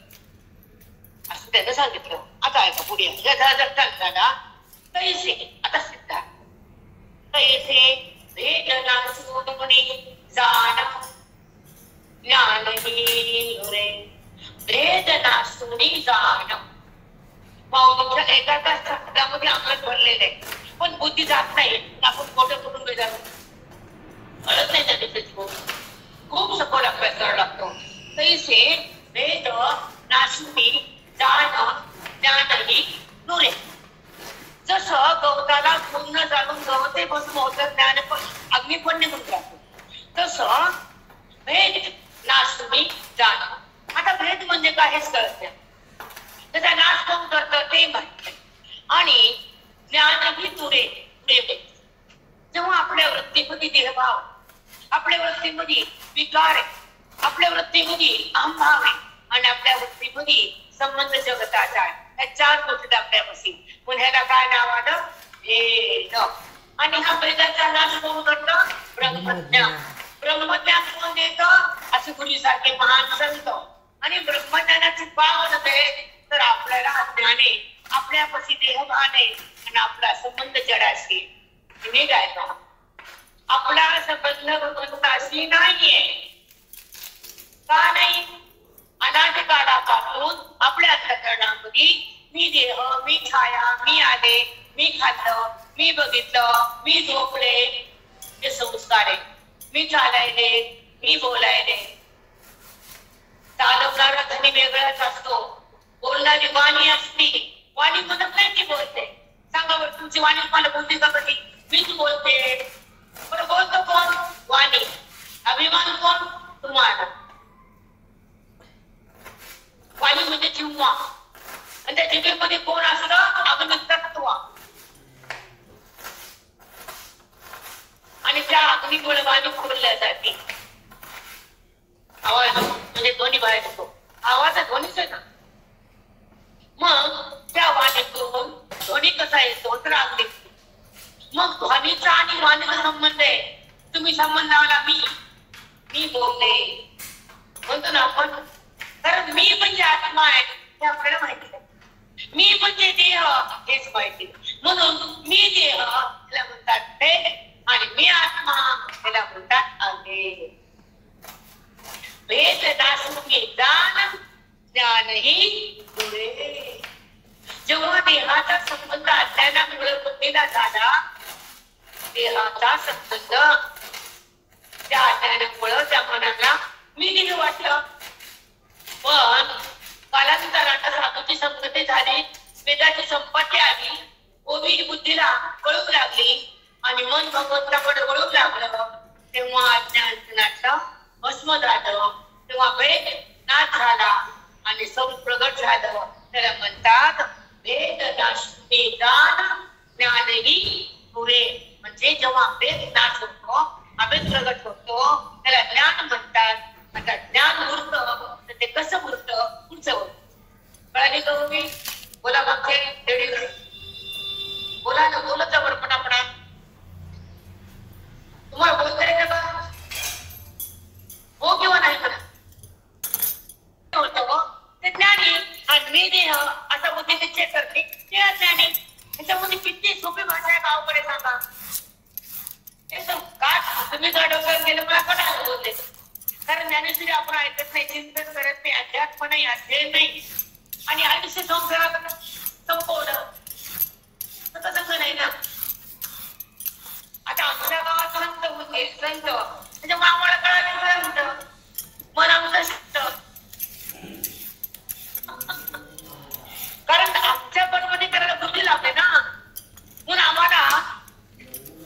असं त्यानं सांगितलं. आता ऐका पुढे. झाला तैसे आता सिद्धा तैसे भेदना सोडणे जाण ज्ञानही नुरे. भेदना सोडी जाण माऊलीच्या एका शब्दामध्ये अंगण भरलेलं आहे. पण बुद्धी जात नाही. आपण मोठं कुठून भेटायला कळत नाही. त्या दिवसाची खूप सखोल अभ्यास करावा लागतो. तैसे भेद नाशुनी जाण ज्ञानही नुरे. जसं गवताला पूर्ण जाणून गवते भस्म होतं, ज्ञान पण अग्नी पण निघून जातो, तसं भेद नाशुनी जाण. आता भेद म्हणजे काय हेच कळत नाही. त्याचा नाश कोण करतं ते माहित नाही. आणि ज्ञानही तुरे जेव्हा आपल्या वृत्तीमध्ये देहभाव, आपल्या वृत्तीमध्ये विकार आहे, आपल्या वृत्तीमध्ये अहंभाव आहे आणि आपल्या वृत्तीमध्ये संबंध जगताचा आहे. या 4 गोष्टी आपल्यापाशी. पण ह्याला काय नाव आलं? भेद. आणि हा भेदाचा नाश कोण करतं? ब्रह्मज्ञान. ब्रह्मज्ञान कोण देतं? असे गुरुसारखे महान संत. आणि ब्रह्मज्ञानाची पावत आहे तर आपल्याला ज्ञाने, आपल्यापाशी देहभाने आणि आपला संबंध जडाशी निघायचा. आपला संबंध भगवंताशी नाहीये. का नाही? अनादी काळापासून आपल्या अंतःकरणामध्ये मी देह, मी छाया, मी आले, मी खाल्लं, मी बघितलं, मी झोपले हे संस्कार आहे. मी चालायले, मी बोलायले. चालवणारा धनी वेगळाच असतो. बोलणारी वाणी असती. वाणी म्हणत नाही ती बोलते. सांगा बरं तुमची वाणी मला बोलते का कधी? मीच बोलते. बरं बोलतो कोण? वाणी. अभिमान कोण? तुम्हाला. वाणी म्हणजे जिव्हा. आणि त्या जिव्हेमध्ये कोण असतं? अग्नितत्व. आणि त्या अग्निमुळे वाणी खोलल्या जाते. आवाज म्हणजे ध्वनी बाहेर येतो. आवाज ध्वनीच आहे ना. मग त्या वाणीतून ध्वनी कसा येतो? तर अग्नी. मग ध्वनीचा आणि वाणीचा संबंध आहे. तुम्ही संबंध लावला मी बोलते म्हणतो ना आपण. कारण मी म्हणजे आत्मा आहे हे आपल्याला माहिती आहे. मी म्हणजे देह हेच माहिती. म्हणून मी देह त्याला म्हणतात भेद आणि मी आत्मा त्याला म्हणतात अभेद. भेद नासुके दान ज्ञानही पुरे. जेव्हा देहाचा संबंध अज्ञानामुळे बुद्धीला झाला, देहाचा संबंध त्या अज्ञानामुळे त्या मनाला मी दिलं वाटलं. पण कालांतराने साधूची संगती झाली, वेदाची संपत्ती आली, ओबी बुद्धीला कळू लागली आणि मन भगवंताकडे वळू लागलं. तेव्हा अज्ञानाचं भस्म झालं, तेव्हा भेद नाश झाला आणि सब प्रगट झालं. त्याला म्हणतात भेद नाशते दान ज्ञानही पुरे. म्हणजे जेव्हा भेद नाश होतो, अभेद प्रगट होतो, त्याला ज्ञान म्हणतात. आता ज्ञान मूर्त तर ते कसं मूर्त पुढचं कळाली का मी? बोला मागचे लेडीज बोला ना, बोलत जा बरं पटापटा. तुम्हाला बोलता येतं का? हो किंवा नाही म्हणा. ते ज्ञानी आणि मी देह असा बुद्धी निश्चय करते ते अज्ञानी. त्याच्यामध्ये किती सोपी भाषा आहे गावाकडे सांगा. एकदम का तुम्ही डोक्यात गेलं मला कळायला बोलले. कारण ज्ञानेश्वरी आपण ऐकत नाही, चिंतन करत नाही, अध्यात्म नाही, अध्ययन नाही आणि आयुष्य संसारात संपवलं तसं नाही ना. आता आमच्या गावात संत होते, संत म्हणजे मामाला कळाले संत, मन आमचं शिस्त. कारण आमच्या बरोबर करायला बुद्धी लागते ना. म्हणून आम्हाला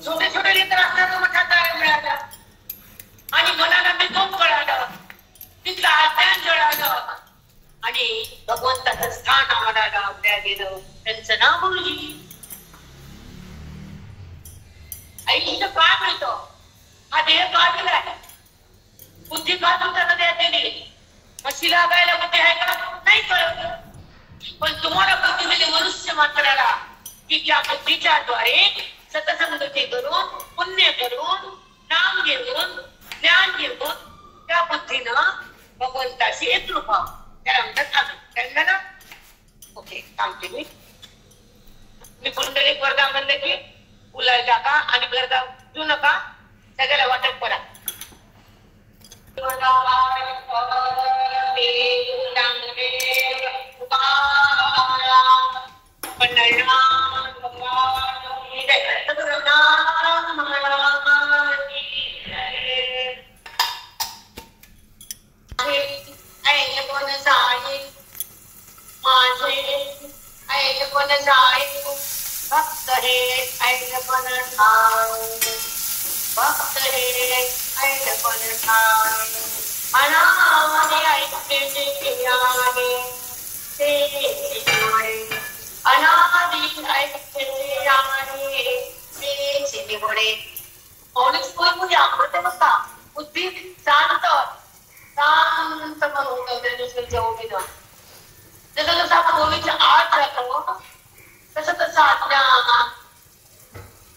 छोटे छोटे लेकर असताना मठात मिळालं आणि मनाला मी तो कळालं, तिथलं अज्ञान कळालं आणि भगवंताचं स्थान आम्हाला लावल्या गेलं. त्यांचं नाव गुरुजी. आईचं काय मिळतं? हा देह का दिलाय? बुद्धी का तुमच्या द्या दिली? मशी लागायला बुद्धी आहे का? नाही कळत. पण तुम्हाला बुद्धी म्हणजे मनुष्य मात्राला की त्या बुद्धीच्या द्वारे सतसंगती करून, पुण्य करून, नाम घेऊन, ज्ञान घेऊन त्या बुद्धीनं भगवंताशी एकरूप व्हावं. त्याला म्हणतात त्यांना ना. ओके, सांगते मी पुंडलिक वरदान म्हणलं की उलाय टाका आणि गरजा देऊ नका, सगळ्याला वाटप करा. भक्त हे ऐकपण भक्त हे ऐकपण अनादी ऐकते अनादी ऐकते निवडे. मौलिक स्कूलमध्ये अमृत नसता बुद्धी शांत शांत म्हणून दुसऱ्याच्या ओढीनं. जसं जसं आपण ओळीच्या आत जातो तसं तसं अज्ञान,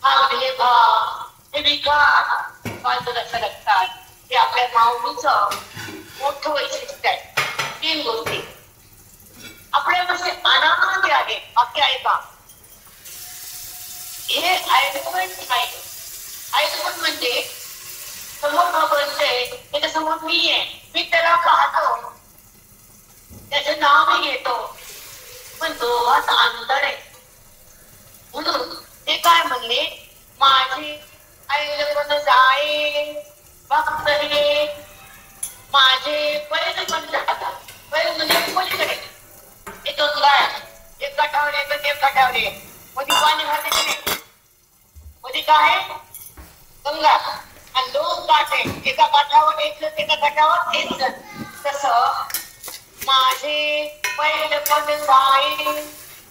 हा भेदभाव, हे विकार बाजूला सरकतात. हे आपल्या माऊलीचं मोठं वैशिष्ट्य आहे. 3 गोष्टी आपल्यापाशी अनादी आहे. बाकी आहे का? हे ऐकमेंट आहे. ऐकमेंट म्हणजे समोर बनते, त्याच्या समोर मी आहे, मी त्याला पाहतो, त्याचं नाव मी घेतो, पण दोघात अंतर आहे. म्हणून ते काय म्हणले, माझे ऐकपण जाये भक्त हे माझे पहिले पण जातात. पहिले म्हणजे पलीकडे हे 2 गाय, एक काठावर एक काठावर मध्ये पाणी घालते की नाही, मध्ये काय आहे गंगा आणि 2 काठ आहे, एका काठावर एक जण, एका काठावर एक जण. तसं माझे पहिले पण जाये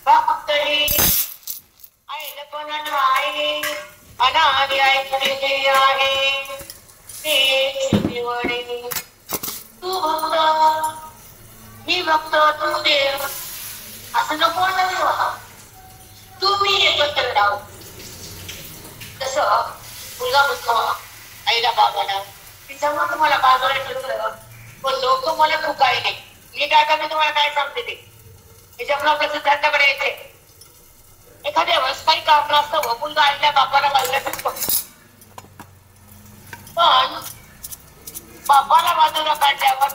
भक्त हे ऐकपण आहे अनादी ऐकते आहे ते निवडे. तू भक्त मी भक्त तू देव असं नको ना. तुम्ही एकत्र राहू. तसं मुलगा म्हणतो आईला बाबाला, तिच्यामुळे तुम्हाला बाजूला ठेवलं, पण लोक मला फुकायले. मी तुम्हाला काय सांगते ते त्याच्यामुळे आपल्या सिद्धांताकडे यायचे. एखाद्या वेळेस काही कारण असतं मुलगा आईला बापाला बाजूला ठेवतो, पण बापाला बाजूला काढल्यावर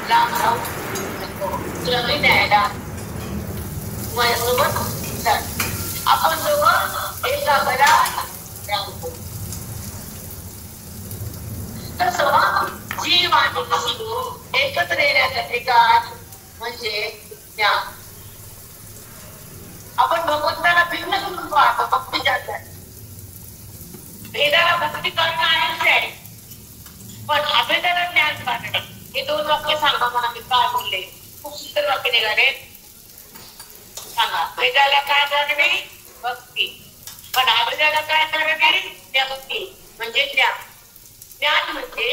लांब राहू नको. तुला मी न्यायला माझ्यासोबत चल. आपण दोघं एका घरात राहू. तसं जीव आणि शिव एकत्र येण्याचं ठिकाण म्हणजे ज्ञान. आपण भगवंताला भिन्न करून पाहतो भक्तीच्या भेदाला भक्ती करणं आहे, पण अभेदाला ज्ञान काढणे. हे दोन वाक्य सांगा मला, मी काय बोलले. खूप सुंदर वाक्य निघाले. सांगा, भेदाला काय करणे भक्ती, पण अभेदाला काय करणे भक्ती म्हणजे ज्ञान. ज्ञान म्हणजे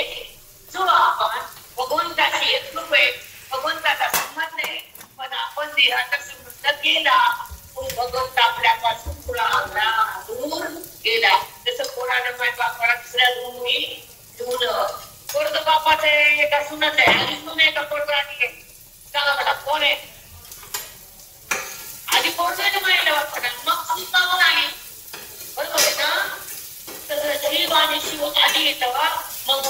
जो आपण भगवंताशी एकरूप आहे, भगवंताचा संबंध आहे, पण आपण देहाचा संबंध केला, भगवंत आपल्यापासून दूर गेला. जसं कोणानं माझ्या बापाला दुसऱ्या गुणी ठेवलं. पोरग बापाचं आहे का सुनच आहे, आधी सुन आहे का पोरग आहे सांगा मला, कोण आहे आधी? पोरग माहिती बापाला, मग सुनावर आहे. बरोबर आहे ना? तसं जीव आणि शिव आधी येतं मग.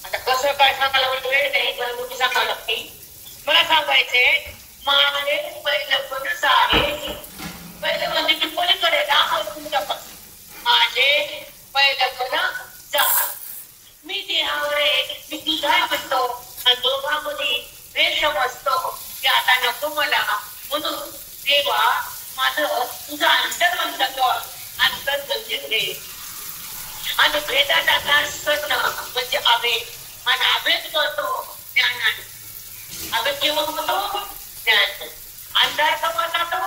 आता कसं काय सांगायला वेळ नाही, मला मोठी सांगावं लागते. मला सांगायचंय माझे पहिलं पणच आहे. पहिलं म्हणजे मी पलीकडे तुमच्यापासून माझे पहिलं पण जा. मी देहावर आहे, मी तुझा म्हणतो आणि दोघांमध्ये रेशम असतो की आता नको मला. म्हणून देवा माझं तुझा अंतर म्हणतो, अंतर म्हणजे भेद. आणि भेदाचा नाश करणं म्हणजे अभेद. आणि अभेद करतो ज्ञानाने. अभेद केव्हा होतो? ज्ञान. अंधार केव्हा जातो?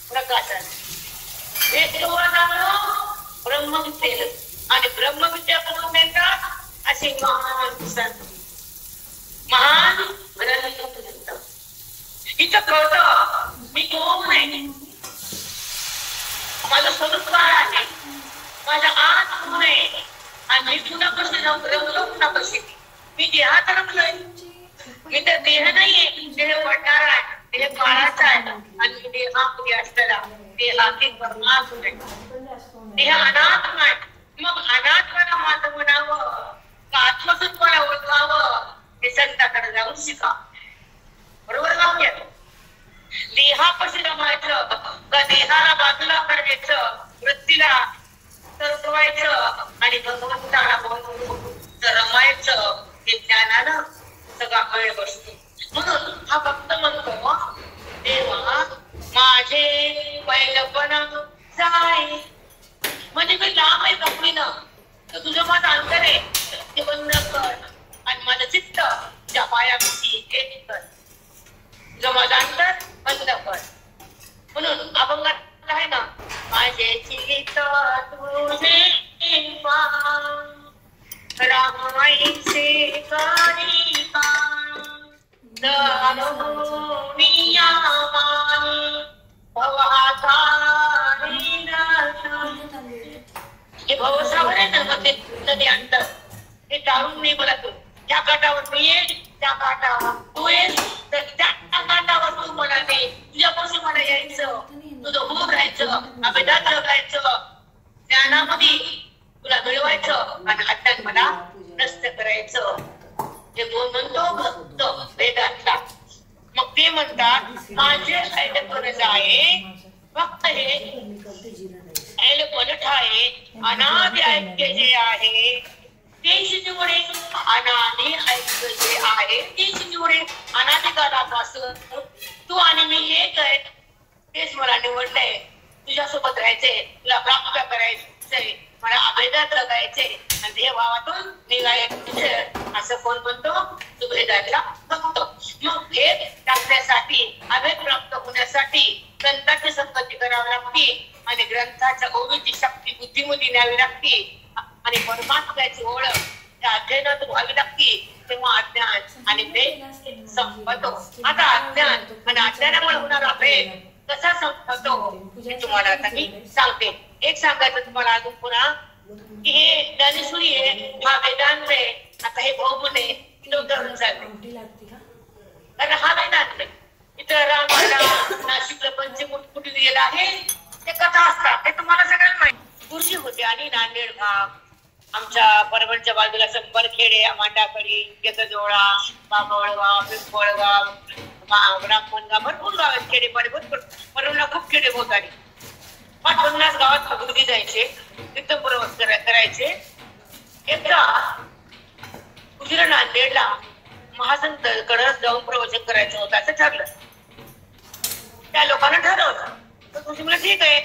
प्रकाशाने. भेद केव्हा जातो? ब्रह्मविद्येने. आणि ब्रह्मविद्या करून देतात असे महान संत, महान ग्रंथ. इथं कळतं मी कोण नाही, माझं स्वरूप काय आहे, माझा आत कोण आहे, आणि मी पुन्हा कशी रंगलो, पुन्हा कशी मी देहात रंगलोय. मी तर देह नाहीये, देह पडणार आहे, देह काळाचा आहे. आणि देहामध्ये असलेला देहातील परमात्मा आहे. देह अनात्म आहे. मग अनात्माला माझं म्हणावं का आत्मसत्वाला ओळखावं हे संतांकडे जाऊन शिका. बरोबर वाक्य. देहापाशी रमायचं का देहाला बाजूला करायचं, वृत्तीला सरकवायचं आणि भगवंताला रमायचं, हे ज्ञानानं सगळा वेळ बसतो. म्हणून हा भक्त म्हणतो देवा माझे पहिलपण जाय. म्हणजे मी लांब आहे भक्तीनं, तर तुझं माझं अंतर आहे ते बंद कर आणि माझं चित्त तुझ्या पायापाशी एक कर. तुझं माझं अंतर बंद कर. म्हणून अभंगात आहे ना, माझे चित्त तुझे रामाईचे करी हे भवसागर आहे ना, मग ते नदी अंतर हे टाळून नाही. मला तू त्या काठावर तू ये, त्या काठावर तू ये, तर त्या काठावर तू मला दे. तुझ्यापासून मला यायचं, तुझं उभं राहायचं, अभेदात जगायचं, ज्ञानामध्ये तुला मिळवायचं आणि अड्ड्यात मला नष्ट करायचं. हे कोण म्हणतो? भक्त वेदांतला. मग ते म्हणतात माझे ऐलपण जाये. फक्त हे ऐलपण ठाये अनादि ऐक्य जे आहे तेच निवडे. अनादि ऐक्य जे आहे तेच निवडे. अनादिकालापासून तू आणि मी एक आहे, तेच मला निवडलंय. तुझ्यासोबत राहायचंय, तुला प्राप्त करायचंय, मला अभेदात जगायचे आणि देहभावातून निघायचं. असं कोण म्हणतो? तू भेदातला भक्त. मग भेद टाकण्यासाठी, अभेद प्राप्त होण्यासाठी ग्रंथाची संपत्ती करावी लागते आणि ग्रंथाच्या ओवीची शक्ती बुद्धिमती न्यावी लागते आणि परमात्म्याची ओळख त्या अध्ययनातून व्हावी लागते. तेव्हा अज्ञान आणि भेद संपतो. आता अज्ञान आणि अज्ञानामुळे होणारा भेद कसा संपतो हे तुम्हाला आता मी सांगते. एक सांगायचं तुम्हाला अजून पुन्हा की हे ज्ञानेश्वरी आहे, हा वेदांत आहे. आता हे बहुमन आहे, धरून चालते कारण हा वेदांत आहे. इथं रामाला नाशिकला पंचमुट दिलेला आहे, ते कथा असतात, हे तुम्हाला सगळ्यांना माहिती. गुरुजी होते आणि नांदेड भाग आमच्या परभणीच्या बाजूला संबरखेडे, मांडाकडी, केतजोळा, बाभवळगाव, पिंपळगाव, ब्राह्मणगाव, भरपूर गाव आहेत खेडेपाडे भरपूर. परभणीला खूप खेडे होत. 50 गावात अगदी जायचे, तिथं प्रवास करायचे. एकदा उशिरा नांदेडला महासंतकडे जाऊन प्रवचन करायचं होतं असं ठरलं. त्या लोकांना ठरवलं तर तुझी मला ठीक आहे